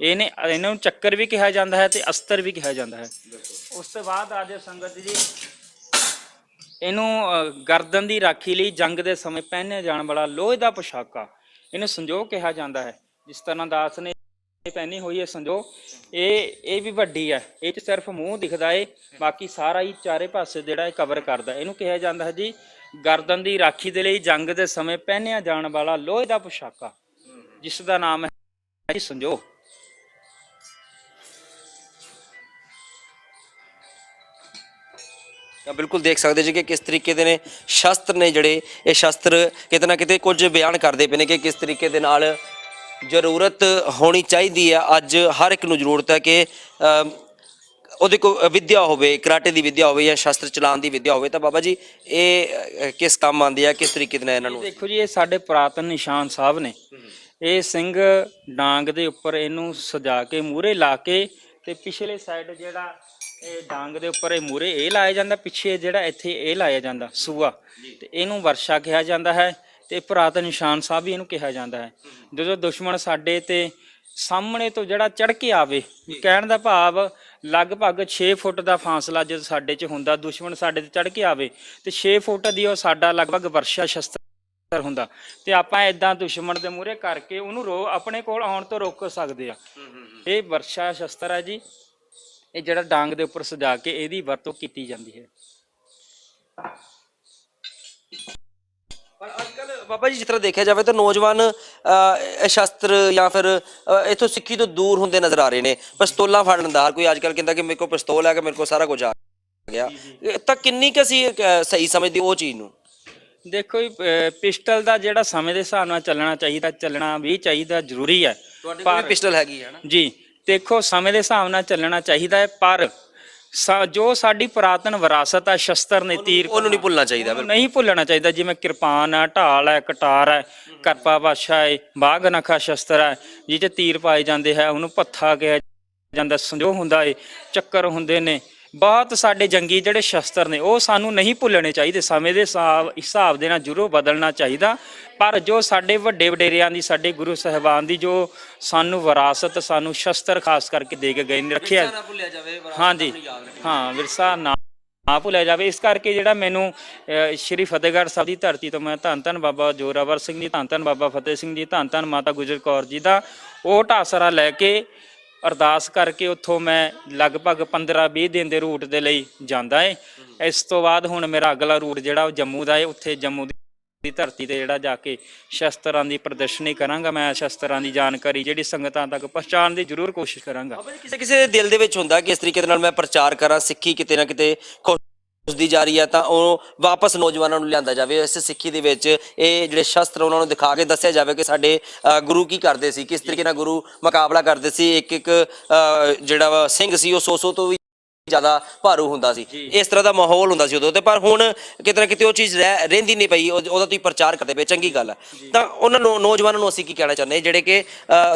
ਇਹਨਾਂ ਨੂੰ ਚੱਕਰ ਵੀ ਕਿਹਾ ਜਾਂਦਾ ਹੈ ਤੇ ਅਸਤਰ ਵੀ ਕਿਹਾ ਜਾਂਦਾ ਹੈ। ਉਸ ਤੋਂ ਬਾਅਦ ਆਜੋ ਸੰਗਤ ਜੀ, ਇਹਨੂੰ ਗਰਦਨ ਦੀ ਰਾਖੀ ਲਈ ਜੰਗ ਦੇ ਸਮੇਂ ਪਹਿਨੇ ਜਾਣ ਵਾਲਾ ਲੋਹੇ ਦਾ ਪੋਸ਼ਾਕਾ, ਇਹਨੂੰ ਸੰਜੋਗ ਕਿਹਾ ਜਾਂਦਾ ਹੈ। ਜਿਸ ਤਰ੍ਹਾਂ ਦਾਸ ਨੇ ਪਹਿਨੀ ਹੋਈ ਹੈ ਸੰਜੋਗ, ਇਹ ਵੀ ਵੱਡੀ ਹੈ, ਇਹ 'ਚ ਸਿਰਫ ਮੂੰਹ ਦਿਖਦਾ ਏ, ਬਾਕੀ ਸਾਰਾ ਹੀ ਚਾਰੇ ਪਾਸੇ ਜਿਹੜਾ ਇਹ ਕਵਰ ਕਰਦਾ। ਇਹਨੂੰ ਕਿਹਾ ਜਾਂਦਾ ਹੈ ਜੀ ਗਰਦਨ ਦੀ ਰਾਖੀ ਦੇ ਲਈ ਜੰਗ ਦੇ ਸਮੇਂ ਪਹਿਨਿਆ ਜਾਣ ਵਾਲਾ ਲੋਹੇ ਦਾ ਪੋਸ਼ਾਕਾ, ਜਿਸ ਦਾ ਨਾਮ ਹੈ ਜੀ ਸੰਜੋਗ। ਬਿਲਕੁਲ ਦੇਖ ਸਕਦੇ ਜੀ ਕਿ ਕਿਸ ਤਰੀਕੇ ਦੇ ਨੇ ਸ਼ਸਤਰ ਨੇ ਜਿਹੜੇ, ਇਹ ਸ਼ਸਤਰ ਕਿਤੇ ਨਾ ਕਿਤੇ ਕੁਝ ਬਿਆਨ ਕਰਦੇ ਪਏ ਨੇ ਕਿ ਕਿਸ ਤਰੀਕੇ ਦੇ ਨਾਲ ਜ਼ਰੂਰਤ ਹੋਣੀ ਚਾਹੀਦੀ ਹੈ। ਅੱਜ ਹਰ ਇੱਕ ਨੂੰ ਜ਼ਰੂਰਤ ਹੈ ਕਿ ਉਹਦੇ ਕੋਲ ਵਿਦਿਆ ਹੋਵੇ, ਕਰਾਟੇ ਦੀ ਵਿਦਿਆ ਹੋਵੇ ਜਾਂ ਸ਼ਸਤਰ ਚਲਾਉਣ ਦੀ ਵਿਦਿਆ ਹੋਵੇ। ਤਾਂ ਬਾਬਾ ਜੀ ਇਹ ਕਿਸ ਕੰਮ ਆਉਂਦੀ ਹੈ, ਕਿਸ ਤਰੀਕੇ ਦੇ ਨਾਲ ਇਹਨਾਂ ਨੂੰ? ਦੇਖੋ ਜੀ, ਇਹ ਸਾਡੇ ਪੁਰਾਤਨ ਨਿਸ਼ਾਨ ਸਾਹਿਬ ਨੇ। ਇਹ ਸਿੰਘ ਡਾਂਗ ਦੇ ਉੱਪਰ ਇਹਨੂੰ ਸਜਾ ਕੇ ਮੂਹਰੇ ਲਾ ਕੇ, ਤੇ ਪਿਛਲੇ ਸਾਈਡ ਜਿਹੜਾ ਇਹ ਡਾਂਗ ਦੇ ਉੱਪਰ ਇਹ ਮੂਹਰੇ ਇਹ ਲਾਇਆ ਜਾਂਦਾ, ਪਿੱਛੇ ਜਿਹੜਾ ਇੱਥੇ ਇਹ ਲਾਇਆ ਜਾਂਦਾ ਸੂਆ, ਤੇ ਇਹਨੂੰ ਵਰਸ਼ਾ ਕਿਹਾ ਜਾਂਦਾ ਹੈ। ਤੇ ਪੁਰਾਤਨ ਨਿਸ਼ਾਨ ਸਾਹਿਬ ਵੀ ਇਹਨੂੰ ਕਿਹਾ ਜਾਂਦਾ ਹੈ। ਜਦੋਂ ਦੁਸ਼ਮਣ ਸਾਡੇ ਤੇ ਸਾਹਮਣੇ ਤੋਂ ਜਿਹੜਾ ਚੜ ਕੇ ਆਵੇ, ਕਹਿਣ ਦਾ ਭਾਵ ਲਗਭਗ 6 ਫੁੱਟ ਦਾ ਫਾਸਲਾ ਜਦ ਸਾਡੇ 'ਚ ਹੁੰਦਾ, ਦੁਸ਼ਮਣ ਸਾਡੇ ਤੇ ਚੜ ਕੇ ਆਵੇ ਤੇ 6 ਫੁੱਟ ਦੀ ਉਹ ਸਾਡਾ ਲਗਭਗ ਵਰਸ਼ਾ ਸ਼ਸਤਰ ਹੁੰਦਾ, ਤੇ ਆਪਾਂ ਇਦਾਂ ਦੁਸ਼ਮਣ ਦੇ ਮੂਹਰੇ ਕਰਕੇ ਉਹਨੂੰ ਆਪਣੇ ਕੋਲ ਆਉਣ ਤੋਂ ਰੋਕ ਸਕਦੇ ਆ। ਇਹ ਵਰਸ਼ਾ ਸ਼ਸਤਰ ਹੈ ਜੀ, ਇਹ ਜਿਹੜਾ ਡਾਂਗ ਦੇ ਉੱਪਰ ਸਜਾ ਕੇ ਇਹਦੀ ਵਰਤੋਂ ਕੀਤੀ ਜਾਂਦੀ ਹੈ। ਪਰ ਅੱਜ ਕੱਲ ਬਾਬਾ ਜੀ ਜਿਸ ਤਰ੍ਹਾਂ ਦੇਖਿਆ ਜਾਵੇ ਤਾਂ ਨੌਜਵਾਨ ਇਹ ਸ਼ਸਤਰ ਜਾਂ ਫਿਰ ਇਥੋਂ ਸਿੱਖੀ ਤੋਂ ਦੂਰ ਹੁੰਦੇ ਨਜ਼ਰ ਆ ਰਹੇ ਨੇ। ਪਿਸਤੌਲਾਂ ਫੜਨ ਦਾ, ਕੋਈ ਅੱਜ ਕੱਲ ਕਹਿੰਦਾ ਕਿ ਮੇਰੇ ਕੋਲ ਪਿਸਤੌਲ ਹੈ ਕਿ ਮੇਰੇ ਕੋਲ ਸਾਰਾ ਕੁਝ ਆ ਗਿਆ, ਤਾਂ ਕਿੰਨੀ ਕੁ ਅਸੀਂ ਸਹੀ ਸਮਝਦੀ ਉਹ ਚੀਜ਼ ਨੂੰ? ਦੇਖੋ ਜੀ, ਪਿਸਟਲ ਦਾ ਜਿਹੜਾ ਸਮੇਂ ਦੇ ਹਿਸਾਬ ਨਾਲ ਚੱਲਣਾ ਚਾਹੀਦਾ, ਚੱਲਣਾ ਵੀ ਚਾਹੀਦਾ, ਜ਼ਰੂਰੀ ਹੈ। ਤੁਹਾਡੇ ਕੋਲ ਪਿਸਟਲ ਹੈਗੀ ਹੈ ਨਾ ਜੀ? ਦੇਖੋ, ਸਮੇਂ ਦੇ ਹਿਸਾਬ ਨਾਲ ਚੱਲਣਾ ਚਾਹੀਦਾ ਹੈ, ਪਰ ਜੋ ਸਾਡੀ ਪੁਰਾਤਨ ਵਿਰਾਸਤ ਹੈ, ਸ਼ਸਤਰ ਨੇ, ਤੀਰ, ਉਹਨੂੰ ਨਹੀਂ ਭੁੱਲਣਾ ਚਾਹੀਦਾ। ਨਹੀਂ ਭੁੱਲਣਾ ਚਾਹੀਦਾ। ਜਿਵੇਂ ਕਿਰਪਾਨ ਹੈ, ਢਾਲ ਹੈ, ਕਟਾਰ ਹੈ, ਕਰਪਾ ਬਾਸ਼ਾ ਹੈ, ਬਾਗ ਨਖਾ ਸ਼ਸਤਰ ਹੈ, ਜਿਹ 'ਚ ਤੀਰ ਪਾਏ ਜਾਂਦੇ ਹੈ, ਉਹਨੂੰ ਪੱਥਾ ਕਿਹਾ ਜਾਂਦਾ, ਸੰਜੋ ਹੁੰਦਾ ਹੈ, ਚੱਕਰ ਹੁੰਦੇ ਨੇ, ਬਹੁਤ ਸਾਡੇ ਜੰਗੀ ਜਿਹੜੇ ਸ਼ਸਤਰ ਨੇ ਉਹ ਸਾਨੂੰ ਨਹੀਂ ਭੁੱਲਣੇ ਚਾਹੀਦੇ। ਸਮੇਂ ਦੇ ਹਿਸਾਬ ਦੇ ਨਾਲ ਜ਼ਰੂਰ ਬਦਲਣਾ ਚਾਹੀਦਾ, ਪਰ ਜੋ ਸਾਡੇ ਵੱਡੇ ਵਡੇਰਿਆਂ ਦੀ, ਸਾਡੇ ਗੁਰੂ ਸਾਹਿਬਾਨ ਦੀ ਜੋ ਸਾਨੂੰ ਵਿਰਾਸਤ, ਸਾਨੂੰ ਸ਼ਸਤਰ ਖਾਸ ਕਰਕੇ ਦੇ ਕੇ ਗਏ ਨੇ, ਰੱਖਿਆ। ਹਾਂਜੀ, ਹਾਂ, ਵਿਰਸਾ ਨਾ ਭੁੱਲਿਆ ਜਾਵੇ। ਇਸ ਕਰਕੇ ਜਿਹੜਾ ਮੈਨੂੰ ਸ਼੍ਰੀ ਫਤਿਹਗੜ੍ਹ ਸਾਹਿਬ ਦੀ ਧਰਤੀ ਤੋਂ ਮੈਂ ਧੰਨ ਧੰਨ ਬਾਬਾ ਜੋਰਾਵਰ ਸਿੰਘ ਜੀ, ਧੰਨ ਧੰਨ ਬਾਬਾ ਫਤਿਹ ਸਿੰਘ ਜੀ, ਧੰਨ ਧੰਨ ਮਾਤਾ ਗੁਜਰ ਕੌਰ ਜੀ ਦਾ ਓਟ ਆਸਰਾ ਲੈ ਕੇ ਅਰਦਾਸ ਕਰਕੇ ਉੱਥੋਂ ਮੈਂ ਲਗਭਗ 15-20 ਦਿਨ ਦੇ ਰੂਟ ਦੇ ਲਈ ਜਾਂਦਾ ਹੈ। ਇਸ ਤੋਂ ਬਾਅਦ ਹੁਣ ਮੇਰਾ ਅਗਲਾ ਰੂਟ ਜਿਹੜਾ ਉਹ ਜੰਮੂ ਦਾ ਹੈ। ਉੱਥੇ ਜੰਮੂ ਦੀ ਧਰਤੀ ਤੇ ਜਿਹੜਾ ਜਾ ਕੇ ਸ਼ਸਤਰਾਂ ਦੀ ਪ੍ਰਦਰਸ਼ਨੀ ਕਰਾਂਗਾ। ਮੈਂ ਸ਼ਸਤਰਾਂ ਦੀ ਜਾਣਕਾਰੀ ਜਿਹੜੀ ਸੰਗਤਾਂ ਤੱਕ ਪਹੁੰਚਾਉਣ ਦੀ ਜ਼ਰੂਰ ਕੋਸ਼ਿਸ਼ ਕਰਾਂਗਾ। ਕਿਸੇ ਕਿਸੇ ਦੇ ਦਿਲ ਦੇ ਵਿੱਚ ਹੁੰਦਾ ਕਿ ਇਸ ਤਰੀਕੇ ਦੇ ਨਾਲ ਮੈਂ ਪ੍ਰਚਾਰ ਕਰਾਂ, ਸਿੱਖੀ ਕਿਤੇ ਨਾ ਕਿਤੇ ਉਸਦੀ ਜਾ ਰਹੀ ਹੈ, ਤਾਂ ਉਹ ਵਾਪਸ ਨੌਜਵਾਨਾਂ ਨੂੰ ਲਿਆਂਦਾ ਜਾਵੇ ਇਸ ਸਿੱਖੀ ਦੇ ਵਿੱਚ। ਇਹ ਜਿਹੜੇ ਸ਼ਸਤਰ ਉਹਨਾਂ ਨੂੰ ਦਿਖਾ ਕੇ ਦੱਸਿਆ ਜਾਵੇ ਕਿ ਸਾਡੇ ਗੁਰੂ ਕੀ ਕਰਦੇ ਸੀ, ਕਿਸ ਤਰੀਕੇ ਨਾਲ ਗੁਰੂ ਮੁਕਾਬਲਾ ਕਰਦੇ ਸੀ। ਇੱਕ ਇੱਕ ਜਿਹੜਾ ਸਿੰਘ ਸੀ ਉਹ 100 ਤੋਂ ਵੀ ਜ਼ਿਆਦਾ ਭਾਰੂ ਹੁੰਦਾ ਸੀ। ਇਸ ਤਰ੍ਹਾਂ ਦਾ ਮਾਹੌਲ ਹੁੰਦਾ ਸੀ ਉਦੋਂ, ਤੇ ਪਰ ਹੁਣ ਕਿਤੇ ਨਾ ਕਿਤੇ ਉਹ ਚੀਜ਼ ਰਹਿੰਦੀ ਨਹੀਂ ਪਈ। ਉਹਦਾ ਤੁਸੀਂ ਪ੍ਰਚਾਰ ਕਰਦੇ ਪਏ, ਚੰਗੀ ਗੱਲ ਹੈ। ਤਾਂ ਉਹਨਾਂ ਨੂੰ, ਨੌਜਵਾਨਾਂ ਨੂੰ ਅਸੀਂ ਕੀ ਕਹਿਣਾ ਚਾਹੁੰਦੇ ਜਿਹੜੇ ਕਿ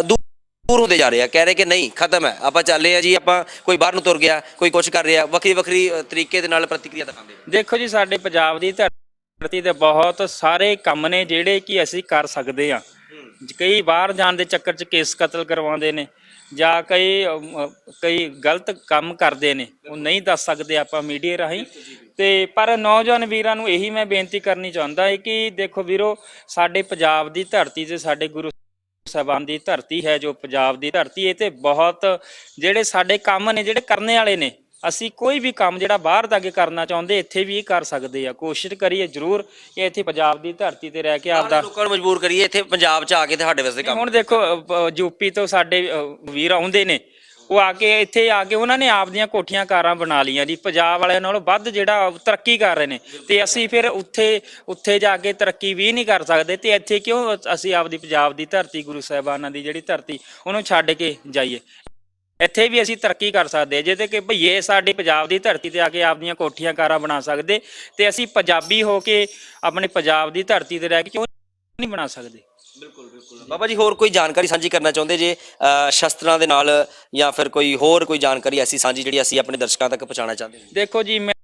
ਦੂਰ ਹੁੰਦੇ ਜਾ ਰਹੇ ਆ, ਕਹਿ ਰਹੇ ਕਿ ਨਹੀਂ ਖਤਮ ਹੈ, ਆਪਾਂ ਚੱਲੇ ਆ ਜੀ, ਆਪਾਂ ਕੋਈ ਬਾਹਰ ਨੂੰ ਤੁਰ ਗਿਆ, ਕੋਈ ਕੁਛ ਕਰ ਰਿਹਾ, ਵੱਖਰੀ ਵੱਖਰੀ ਤਰੀਕੇ ਦੇ ਨਾਲ ਪ੍ਰਤੀਕਿਰਿਆ ਦਿਖਾਉਂਦੇ। ਦੇਖੋ ਜੀ, ਸਾਡੇ ਪੰਜਾਬ ਦੀ ਧਰਤੀ ਤੇ ਬਹੁਤ ਸਾਰੇ ਕੰਮ ਨੇ ਜਿਹੜੇ ਕਿ ਅਸੀਂ ਕਰ ਸਕਦੇ ਹਾਂ। ਕਈ ਬਾਹਰ ਜਾਣ ਦੇ ਚੱਕਰ 'ਚ ਕੇਸ ਕਤਲ ਕਰਵਾਉਂਦੇ ਨੇ, ਜਾਂ ਕਈ ਗਲਤ ਕੰਮ ਕਰਦੇ ਨੇ, ਉਹ ਨਹੀਂ ਦੱਸ ਸਕਦੇ ਆਪਾਂ ਮੀਡੀਆ ਰਾਹੀਂ। ਤੇ ਪਰ ਨੌਜਵਾਨ ਵੀਰਾਂ ਨੂੰ ਇਹੀ ਮੈਂ ਬੇਨਤੀ ਕਰਨੀ ਚਾਹੁੰਦਾ ਹੈ ਕਿ ਦੇਖੋ ਵੀਰੋ, ਸਾਡੇ ਪੰਜਾਬ ਦੀ ਧਰਤੀ ਤੇ ਸਾਡੇ ਗੁਰੂ ਸਾਹਿਬਾਨ ਦੀ ਧਰਤੀ ਹੈ, ਜੋ ਪੰਜਾਬ ਦੀ ਧਰਤੀ, ਇਹ ਤੇ ਬਹੁਤ ਜਿਹੜੇ ਸਾਡੇ ਕੰਮ ਨੇ, ਜਿਹੜੇ ਕਰਨੇ ਵਾਲੇ ਨੇ। ਅਸੀਂ ਕੋਈ ਵੀ ਕੰਮ ਜਿਹੜਾ ਬਾਹਰ ਦਾ ਅੱਗੇ ਕਰਨਾ ਚਾਹੁੰਦੇ, ਇੱਥੇ ਵੀ ਕਰ ਸਕਦੇ ਆ। ਕੋਸ਼ਿਸ਼ ਕਰੀਏ ਜ਼ਰੂਰ ਕਿ ਇੱਥੇ ਪੰਜਾਬ ਦੀ ਧਰਤੀ ਤੇ ਰਹਿ ਕੇ ਆਪਦਾ ਲੋਕਾਂ ਨੂੰ ਮਜਬੂਰ ਕਰੀਏ ਇੱਥੇ ਪੰਜਾਬ 'ਚ ਆ ਕੇ ਤੁਹਾਡੇ ਵਾਸਤੇ ਕੰਮ। ਹੁਣ ਦੇਖੋ, ਯੂਪੀ ਤੋਂ ਸਾਡੇ ਵੀਰ ਆਉਂਦੇ ਨੇ, ਉਹ ਆ ਕੇ ਇੱਥੇ ਆ ਕੇ ਉਹਨਾਂ ਨੇ ਆਪਦੀਆਂ ਕੋਠੀਆਂ ਕਾਰਾਂ ਬਣਾ ਲਈਆਂ ਜੀ। ਪੰਜਾਬ ਵਾਲਿਆਂ ਨਾਲੋਂ ਵੱਧ ਜਿਹੜਾ ਤਰੱਕੀ ਕਰ ਰਹੇ ਨੇ, ਤੇ ਅਸੀਂ ਫਿਰ ਉੱਥੇ ਜਾ ਕੇ ਤਰੱਕੀ ਵੀ ਨਹੀਂ ਕਰ ਸਕਦੇ। ਤੇ ਇੱਥੇ ਕਿਉਂ ਅਸੀਂ ਆਪਦੀ ਪੰਜਾਬ ਦੀ ਧਰਤੀ, ਗੁਰੂ ਸਾਹਿਬਾਨਾਂ ਦੀ ਜਿਹੜੀ ਧਰਤੀ, ਉਹਨੂੰ ਛੱਡ ਕੇ ਜਾਈਏ? ਇੱਥੇ ਵੀ ਅਸੀਂ ਤਰੱਕੀ ਕਰ ਸਕਦੇ ਜੇ ਤੇ ਕਿ ਭਈਏ ਸਾਡੀ ਪੰਜਾਬ ਦੀ ਧਰਤੀ ਤੇ ਆ ਕੇ ਆਪਦੀਆਂ ਕੋਠੀਆਂ ਕਾਰਾਂ ਬਣਾ ਸਕਦੇ, ਤੇ ਅਸੀਂ ਪੰਜਾਬੀ ਹੋ ਕੇ ਆਪਣੇ ਪੰਜਾਬ ਦੀ ਧਰਤੀ ਤੇ ਰਹਿ ਕੇ ਕਿਉਂ ਨਹੀਂ ਬਣਾ ਸਕਦੇ? ਬਿਲਕੁਲ ਬਿਲਕੁਲ। ਬਾਬਾ ਜੀ, ਹੋਰ ਕੋਈ ਜਾਣਕਾਰੀ ਸਾਂਝੀ ਕਰਨਾ ਚਾਹੁੰਦੇ ਜੇ ਸ਼ਸਤਰਾਂ ਦੇ ਨਾਲ, ਜਾਂ ਫਿਰ ਕੋਈ ਹੋਰ ਕੋਈ ਜਾਣਕਾਰੀ ਐਸੀ ਸਾਂਝੀ ਜਿਹੜੀ ਅਸੀਂ ਆਪਣੇ ਦਰਸ਼ਕਾਂ ਤੱਕ ਪਹੁੰਚਾਉਣਾ ਚਾਹੁੰਦੇ ਹਾਂ? ਦੇਖੋ ਜੀ, ਮੈਂ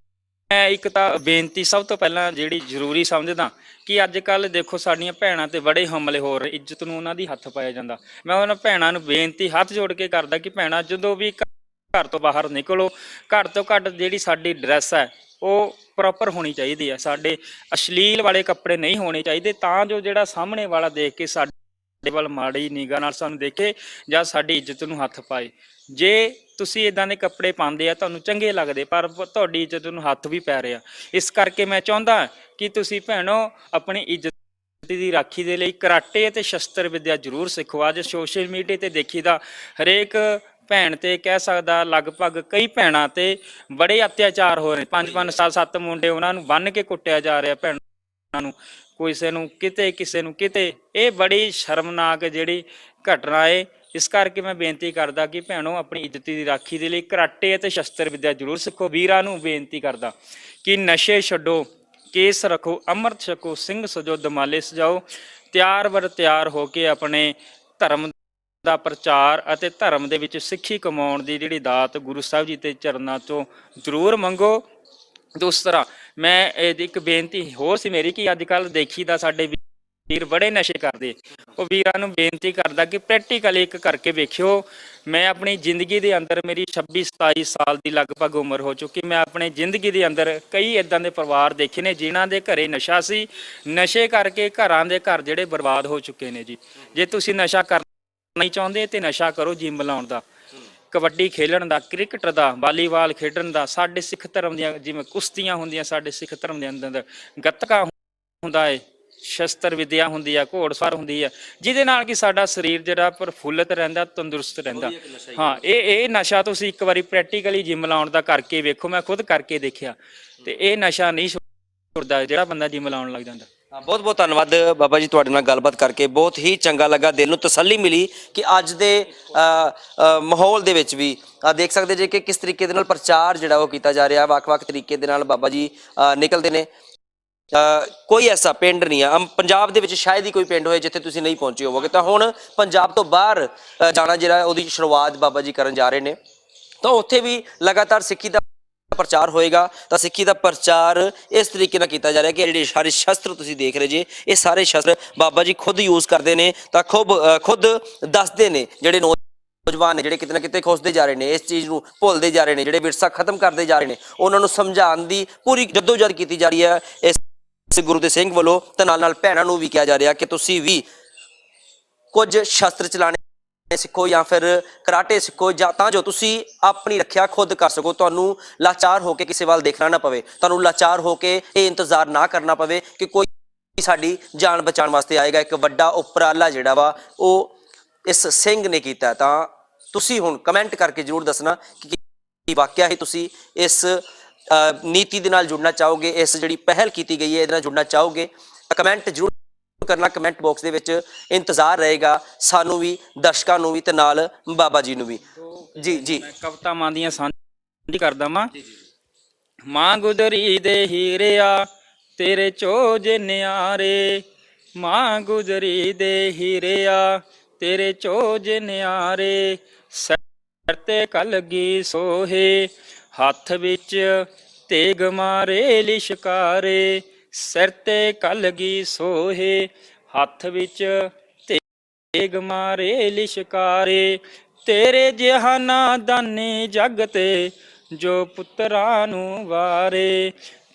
ਇੱਕ ਤਾਂ ਬੇਨਤੀ ਸਭ ਤੋਂ ਪਹਿਲਾਂ ਜਿਹੜੀ ਜ਼ਰੂਰੀ ਸਮਝਦਾ ਕਿ ਅੱਜ ਕੱਲ੍ਹ ਦੇਖੋ ਸਾਡੀਆਂ ਭੈਣਾਂ ਤੇ ਬੜੇ ਹਮਲੇ ਹੋ ਰਹੇ, ਇੱਜ਼ਤ ਨੂੰ ਉਹਨਾਂ ਦੀ ਹੱਥ ਪਾਇਆ ਜਾਂਦਾ। ਮੈਂ ਉਹਨਾਂ ਭੈਣਾਂ ਨੂੰ ਬੇਨਤੀ ਹੱਥ ਜੋੜ ਕੇ ਕਰਦਾ ਕਿ ਭੈਣਾਂ, ਜਦੋਂ ਵੀ ਘਰ ਤੋਂ ਬਾਹਰ ਨਿਕਲੋ, ਘੱਟ ਤੋਂ ਘੱਟ ਜਿਹੜੀ ਸਾਡੀ ਡਰੈਸ ਹੈ ਉਹ ਪ੍ਰੋਪਰ ਹੋਣੀ ਚਾਹੀਦੀ ਹੈ। ਸਾਡੇ ਅਸ਼ਲੀਲ ਵਾਲੇ ਕੱਪੜੇ ਨਹੀਂ ਹੋਣੇ ਚਾਹੀਦੇ, ਤਾਂ ਜੋ ਜਿਹੜਾ ਸਾਹਮਣੇ ਵਾਲਾ ਦੇਖ ਕੇ ਸਾਡੇ ਵੱਲ ਮਾੜੀ ਨਿਗਾਹ ਨਾਲ ਸਾਨੂੰ ਦੇਖੇ ਜਾਂ ਸਾਡੀ ਇੱਜ਼ਤ ਨੂੰ ਹੱਥ ਪਾਏ। ਜੇ ਤੁਸੀਂ ਇਦਾਂ ਦੇ ਕੱਪੜੇ ਪਾਉਂਦੇ ਆ, ਤੁਹਾਨੂੰ ਚੰਗੇ ਲੱਗਦੇ, ਪਰ ਤੁਹਾਡੀ ਇੱਜ਼ਤ ਨੂੰ ਹੱਥ ਵੀ ਪੈ ਰਿਹਾ। ਇਸ ਕਰਕੇ ਮੈਂ ਚਾਹੁੰਦਾ ਕਿ ਤੁਸੀਂ ਭੈਣੋ ਆਪਣੀ ਇੱਜ਼ਤ ਦੀ ਰਾਖੀ ਦੇ ਲਈ ਕਰਾਟੇ ਅਤੇ ਸ਼ਸਤਰ ਵਿੱਦਿਆ ਜ਼ਰੂਰ ਸਿੱਖੋ। ਅੱਜ ਸੋਸ਼ਲ ਮੀਡੀਆ ਤੇ ਦੇਖੀਦਾ, ਹਰੇਕ ਭੈਣ ਤੇ ਕਹਿ ਸਕਦਾ ਲਗਭਗ ਕਈ ਭੈਣਾਂ ਤੇ ਬੜੇ ਅਤਿਆਚਾਰ ਹੋ ਰਹੇ। 5-5 ਸਾਲ 7 ਮੁੰਡੇ ਉਹਨਾਂ ਨੂੰ ਬੰਨ੍ਹ ਕੇ ਕੁੱਟਿਆ ਜਾ ਰਿਹਾ ਭੈਣਾਂ ਨੂੰ, ਕਿਸੇ ਨੂੰ ਕਿਤੇ, ਕਿਸੇ ਨੂੰ ਕਿਤੇ। ਇਹ ਬੜੀ ਸ਼ਰਮਨਾਕ ਜਿਹੜੀ ਘਟਨਾ ਏ। ਇਸ ਕਰਕੇ ਮੈਂ ਬੇਨਤੀ ਕਰਦਾ ਕਿ ਭੈਣੋ ਆਪਣੀ ਇੱਜ਼ਤ ਦੀ ਰਾਖੀ ਦੇ ਲਈ ਕਰਾਟੇ ਅਤੇ ਸ਼ਸਤਰ ਵਿੱਦਿਆ ਜ਼ਰੂਰ ਸਿੱਖੋ। ਵੀਰਾਂ ਨੂੰ ਬੇਨਤੀ ਕਰਦਾ ਕਿ ਨਸ਼ੇ ਛੱਡੋ, ਕੇਸ ਰੱਖੋ, ਅੰਮ੍ਰਿਤ ਛਕੋ, ਸਿੰਘ ਸਜੋ, ਦਮਾਲੇ ਸਜਾਓ, ਤਿਆਰ ਬਰ ਤਿਆਰ ਹੋ ਕੇ ਆਪਣੇ ਧਰਮ ਦਾ ਪ੍ਰਚਾਰ ਅਤੇ ਧਰਮ ਦੇ ਵਿੱਚ ਸਿੱਖੀ ਕਮਾਉਣ ਦੀ ਜਿਹੜੀ ਦਾਤ ਗੁਰੂ ਸਾਹਿਬ ਜੀ ਦੇ ਚਰਨਾਂ ਤੋਂ ਜ਼ਰੂਰ ਮੰਗੋ। ਦੂਸਰਾ, ਮੈਂ ਇੱਕ ਬੇਨਤੀ ਹੋਰ ਸੀ ਮੇਰੀ ਕਿ ਅੱਜ ਕੱਲ੍ਹ ਦੇਖੀਦਾ ਸਾਡੇ ਵੀਰ ਬੜੇ ਨਸ਼ੇ ਕਰਦੇ, ਉਹ ਵੀਰਾਂ ਨੂੰ ਬੇਨਤੀ ਕਰਦਾ ਕਿ ਪ੍ਰੈਕਟੀਕਲ ਇੱਕ ਕਰਕੇ ਵੇਖਿਓ। ਮੈਂ ਆਪਣੀ ਜ਼ਿੰਦਗੀ ਦੇ ਅੰਦਰ, ਮੇਰੀ 26-27 ਸਾਲ ਦੀ ਲਗਭਗ ਉਮਰ ਹੋ ਚੁੱਕੀ, ਮੈਂ ਆਪਣੀ ਜ਼ਿੰਦਗੀ ਦੇ ਅੰਦਰ ਕਈ ਇਦਾਂ ਦੇ ਪਰਿਵਾਰ ਦੇਖੇ ਨੇ ਜਿਨ੍ਹਾਂ ਦੇ ਘਰੇ ਨਸ਼ਾ ਸੀ, ਨਸ਼ੇ ਕਰਕੇ ਘਰਾਂ ਦੇ ਘਰ ਜਿਹੜੇ ਬਰਬਾਦ ਹੋ ਚੁੱਕੇ ਨੇ ਜੀ। ਜੇ ਤੁਸੀਂ ਨਸ਼ਾ ਕਰਨਾ ਨਹੀਂ ਚਾਹੁੰਦੇ ਤੇ ਨਸ਼ਾ ਕਰੋ ਜਿਮ ਲਾਉਣ ਦਾ, ਕਬੱਡੀ ਖੇਲਣ ਦਾ, ਕ੍ਰਿਕਟ ਦਾ, ਵਾਲੀਬਾਲ ਖੇਡਣ ਦਾ। ਸਾਡੇ ਸਿੱਖ ਧਰਮ ਦੀਆਂ ਜਿਵੇਂ ਕੁਸ਼ਤੀਆਂ ਹੁੰਦੀਆਂ, ਸਾਡੇ ਸਿੱਖ ਧਰਮ ਦੇ ਅੰਦਰ ਗੱਤਕਾ ਹੁੰਦਾ ਏ, ਸ਼ਸਤਰ ਵਿਦਿਆ ਹੁੰਦੀ ਆ, ਘੋੜਸਵਾਰ ਹੁੰਦੀ ਆ, ਜਿਹਦੇ ਨਾਲ ਕਿ ਸਾਡਾ ਸਰੀਰ ਜਿਹੜਾ ਪ੍ਰਫੁੱਲਤ ਰਹਿੰਦਾ, ਤੰਦਰੁਸਤ ਰਹਿੰਦਾ। ਹਾਂ, ਇਹ ਨਸ਼ਾ ਤੁਸੀਂ ਇੱਕ ਵਾਰੀ ਪ੍ਰੈਕਟੀਕਲੀ ਜਿਮ ਲਾਉਣ ਦਾ ਕਰਕੇ ਵੇਖੋ। ਮੈਂ ਖੁਦ ਕਰਕੇ ਦੇਖਿਆ ਤੇ ਇਹ ਨਸ਼ਾ ਨਹੀਂ ਛੁੱਟਦਾ ਜਿਹੜਾ ਬੰਦਾ ਜਿਮ ਲਾਉਣ ਲੱਗ ਜਾਂਦਾ। ਬਹੁਤ ਬਹੁਤ ਧੰਨਵਾਦ ਬਾਬਾ ਜੀ, ਤੁਹਾਡੇ ਨਾਲ ਗੱਲਬਾਤ ਕਰਕੇ ਬਹੁਤ ਹੀ ਚੰਗਾ ਲੱਗਾ, ਦਿਲ ਨੂੰ ਤਸੱਲੀ ਮਿਲੀ ਕਿ ਅੱਜ ਦੇ ਮਾਹੌਲ ਦੇ ਵਿੱਚ ਵੀ ਦੇਖ ਸਕਦੇ ਜੇ ਕਿ ਕਿਸ ਤਰੀਕੇ ਦੇ ਨਾਲ ਪ੍ਰਚਾਰ ਜਿਹੜਾ ਉਹ ਕੀਤਾ ਜਾ ਰਿਹਾ, ਵੱਖ-ਵੱਖ ਤਰੀਕੇ ਦੇ ਨਾਲ ਬਾਬਾ ਜੀ ਨਿਕਲਦੇ ਨੇ। ਕੋਈ ਐਸਾ ਪਿੰਡ ਨਹੀਂ ਆ ਪੰਜਾਬ ਦੇ ਵਿੱਚ, ਸ਼ਾਇਦ ਹੀ ਕੋਈ ਪਿੰਡ ਹੋਏ ਜਿੱਥੇ ਤੁਸੀਂ ਨਹੀਂ ਪਹੁੰਚੇ ਹੋਵੋਗੇ। ਤਾਂ ਹੁਣ ਪੰਜਾਬ ਤੋਂ ਬਾਹਰ ਜਾਣਾ ਜਿਹੜਾ ਉਹਦੀ ਸ਼ੁਰੂਆਤ ਬਾਬਾ ਜੀ ਕਰਨ ਜਾ ਰਹੇ ਨੇ, ਤਾਂ ਉੱਥੇ ਵੀ ਲਗਾਤਾਰ ਸਿੱਖੀ ਦਾ ਪ੍ਰਚਾਰ ਹੋਏਗਾ। ਤਾਂ ਸਿੱਖੀ ਦਾ ਪ੍ਰਚਾਰ ਇਸ ਤਰੀਕੇ ਨਾਲ ਕੀਤਾ ਜਾ ਰਿਹਾ ਕਿ ਜਿਹੜੇ ਸਾਰੇ ਸ਼ਸਤਰ ਤੁਸੀਂ ਦੇਖ ਰਹੇ ਜੇ, ਇਹ ਸਾਰੇ ਸ਼ਸਤਰ ਬਾਬਾ ਜੀ ਖੁਦ ਯੂਜ਼ ਕਰਦੇ ਨੇ। ਤਾਂ ਖੁਦ ਦੱਸਦੇ ਨੇ ਜਿਹੜੇ ਨੌਜਵਾਨ ਨੇ, ਜਿਹੜੇ ਕਿਤੇ ਨਾ ਕਿਤੇ ਖੁੱਸਦੇ ਜਾ ਰਹੇ ਨੇ, ਇਸ ਚੀਜ਼ ਨੂੰ ਭੁੱਲਦੇ ਜਾ ਰਹੇ ਨੇ, ਜਿਹੜੇ ਵਿਰਸਾ ਖਤਮ ਕਰਦੇ ਜਾ ਰਹੇ ਨੇ, ਉਹਨਾਂ ਨੂੰ ਸਮਝਾਉਣ ਦੀ ਪੂਰੀ ਜੱਦੋਜਹਿਦ ਕੀਤੀ ਜਾ ਰਹੀ ਹੈ ਇਸ ਗੁਰੂ ਦੇ ਸਿੰਘ ਵੱਲੋਂ। ਤੇ ਨਾਲ ਨਾਲ ਭੈਣਾਂ ਨੂੰ ਵੀ ਕਿਹਾ ਜਾ ਰਿਹਾ ਕਿ ਤੁਸੀਂ ਵੀ ਕੁਝ ਸ਼ਸਤਰ ਚਲਾਣੇ ਸਿੱਖੋ ਜਾਂ ਫਿਰ ਕਰਾਟੇ ਸਿੱਖੋ, ਜਾਂ ਤਾਂ ਜੋ ਤੁਸੀਂ ਆਪਣੀ ਰੱਖਿਆ ਖੁਦ ਕਰ ਸਕੋ, ਤੁਹਾਨੂੰ ਲਾਚਾਰ ਹੋ ਕੇ ਕਿਸੇ ਵੱਲ ਦੇਖਣਾ ਨਾ ਪਵੇ, ਤੁਹਾਨੂੰ ਲਾਚਾਰ ਹੋ ਕੇ ਇਹ ਇੰਤਜ਼ਾਰ ਨਾ ਕਰਨਾ ਪਵੇ ਕਿ ਕੋਈ ਸਾਡੀ ਜਾਨ ਬਚਾਉਣ ਵਾਸਤੇ ਆਏਗਾ। ਇੱਕ ਵੱਡਾ ਉਪਰਾਲਾ ਜਿਹੜਾ ਵਾ ਉਹ ਇਸ ਸਿੰਘ ਨੇ ਕੀਤਾ। ਤਾਂ ਤੁਸੀਂ ਹੁਣ ਕਮੈਂਟ ਕਰਕੇ ਜ਼ਰੂਰ ਦੱਸਣਾ ਕਿ ਵਾਕਿਆ ਹੀ ਤੁਸੀਂ ਇਸ ਨੀਤੀ ਦੇ ਨਾਲ ਜੁੜਨਾ ਚਾਹੋਗੇ, ਇਸ ਜਿਹੜੀ ਪਹਿਲ ਕੀਤੀ ਗਈ ਹੈ ਇਹਦੇ ਨਾਲ ਜੁੜਨਾ ਚਾਹੋਗੇ। ਤਾਂ ਕਮੈਂਟ ਜ਼ਰੂਰ ਕਰਨਾ, ਕਮੈਂਟ ਬਾਕਸ ਦੇ ਵਿੱਚ ਇੰਤਜ਼ਾਰ ਰਹੇਗਾ ਸਾਨੂੰ ਵੀ, ਦਰਸ਼ਕਾਂ ਨੂੰ ਵੀ, ਤੇ ਨਾਲ ਬਾਬਾ ਜੀ ਨੂੰ ਵੀ। ਜੀ ਜੀ, ਮੈਂ ਕਵਿਤਾ ਮਾਂ ਦੀਆਂ ਸਾਂਝੀ ਕਰਦਾ ਮਾਂ। ਮਾਂ ਗੁਜਰੀ ਦੇ ਹੀਰਿਆ ਤੇਰੇ ਚੋਜ ਨਿਆਰੇ, ਮਾਂ ਗੁਜਰੀ ਦੇ ਹੀਰਿਆ ਤੇਰੇ ਚੋਜ ਨਿਆਰੇ, ਸਿਰ ਤੇ ਕਲਗੀ ਸੋਹੇ ਹੱਥ ਵਿੱਚ ਤੇਗ ਮਾਰੇ ਲਿਸ਼ਕਾਰੇ, ਸਿਰ ਤੇ ਕਲਗੀ ਸੋਹੇ ਹੱਥ ਵਿੱਚ ਤੇਗ ਮਾਰੇ ਲਿਸ਼ਕਾਰੇ, ਤੇਰੇ ਜਿਹਾ ਨਾਦਾਨੀ ਜਗ ਤੇ ਜੋ ਪੁੱਤਰਾਂ ਨੂੰ ਵਾਰੇ,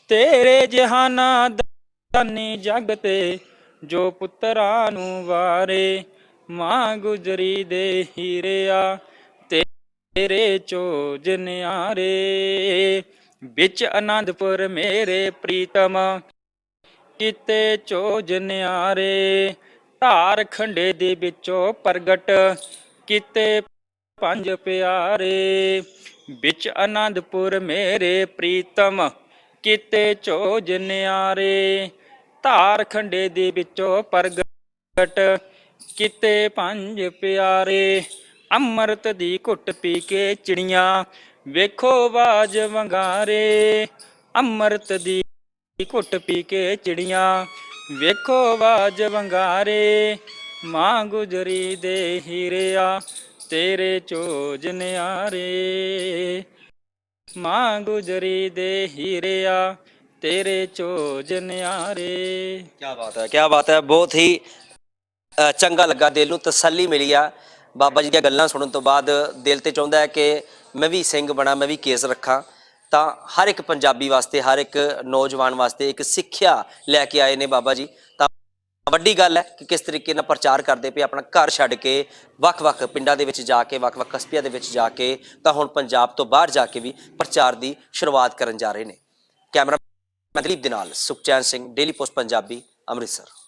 ਤੇਰੇ ਜਿਹਾ ਨਾਦਾਨੀ ਜਗ ਤੇ ਜੋ ਪੁੱਤਰਾਂ ਨੂੰ ਵਾਰੇ, ਮਾਂ ਗੁਜਰੀ ਦੇ ਹੀਰਿਆ ਤੇਰੇ ਚੋਜ ਨਿਆਰੇ, ਵਿੱਚ ਅਨੰਦਪੁਰ ਮੇਰੇ ਪ੍ਰੀਤਮ ਕੀਤੇ ਚੋਜ ਨਿਆਰੇ, ਧਾਰ ਖੰਡੇ ਦੇ ਵਿੱਚੋਂ ਪ੍ਰਗਟ ਕੀਤੇ ਪੰਜ ਪਿਆਰੇ, ਵਿੱਚ ਅਨੰਦਪੁਰ ਮੇਰੇ ਪ੍ਰੀਤਮ ਕੀਤੇ ਚੋਜ ਨਿਆਰੇ, ਧਾਰ ਖੰਡੇ ਦੇ ਵਿੱਚੋਂ ਪ੍ਰਗਟ ਕੀਤੇ ਪੰਜ ਪਿਆਰੇ, ਅੰਮ੍ਰਿਤ ਦੀ ਘੁੱਟ ਪੀ ਕੇ ਚਿੜੀਆਂ ਵੇਖੋ ਬਾਜ ਵੰਗਾਰੇ, ਅੰਮ੍ਰਿਤ ਦੀ ਘੁੱਟ ਪੀ ਕੇ ਚਿੜੀਆਂ ਵੇਖੋ ਬਾਜ ਵੰਗਾਰੇ, ਮਾਂ ਗੁਜਰੀ ਦੇ ਹੀਰਿਆ ਤੇਰੇ ਚੋਜ ਨਿਆਰੇ, ਮਾਂ ਗੁਜਰੀ ਦੇ ਹੀਰਿਆ ਤੇਰੇ ਚੋਜ ਨਿਆਰੇ। ਕੀ ਬਾਤ ਹੈ, ਕੀ ਬਾਤ ਹੈ, ਬਹੁਤ ਹੀ ਚੰਗਾ ਲੱਗਾ, ਦਿਲ ਨੂੰ ਤਸੱਲੀ ਮਿਲੀ ਆ ਬਾਬਾ ਜੀ ਦੀਆਂ ਗੱਲਾਂ ਸੁਣਨ ਤੋਂ ਬਾਅਦ। ਦਿਲ ਤੇ ਚਾਹੁੰਦਾ ਹੈ ਕਿ ਮੈਂ ਵੀ ਸਿੰਘ ਬਣਾ, ਮੈਂ ਵੀ ਕੇਸ ਰੱਖਾਂ। ਤਾਂ ਹਰ ਇੱਕ ਪੰਜਾਬੀ ਵਾਸਤੇ, ਹਰ ਇੱਕ ਨੌਜਵਾਨ ਵਾਸਤੇ ਇੱਕ ਸਿੱਖਿਆ ਲੈ ਕੇ ਆਏ ਨੇ ਬਾਬਾ ਜੀ। ਤਾਂ ਵੱਡੀ ਗੱਲ ਹੈ ਕਿ ਕਿਸ ਤਰੀਕੇ ਨਾਲ ਪ੍ਰਚਾਰ ਕਰਦੇ ਪਏ, ਆਪਣਾ ਘਰ ਛੱਡ ਕੇ ਵੱਖ-ਵੱਖ ਪਿੰਡਾਂ ਦੇ ਵਿੱਚ ਜਾ ਕੇ, ਵੱਖ-ਵੱਖ ਕਸਬਿਆਂ ਦੇ ਵਿੱਚ ਜਾ ਕੇ, ਤਾਂ ਹੁਣ ਪੰਜਾਬ ਤੋਂ ਬਾਹਰ ਜਾ ਕੇ ਵੀ ਪ੍ਰਚਾਰ ਦੀ ਸ਼ੁਰੂਆਤ ਕਰਨ ਜਾ ਰਹੇ ਨੇ। ਕੈਮਰਾ ਮੈਨ ਦਲੀਪ ਦੇ ਨਾਲ ਸੁਖਚੈਨ ਸਿੰਘ, ਡੇਲੀ ਪੋਸਟ ਪੰਜਾਬੀ, ਅੰਮ੍ਰਿਤਸਰ।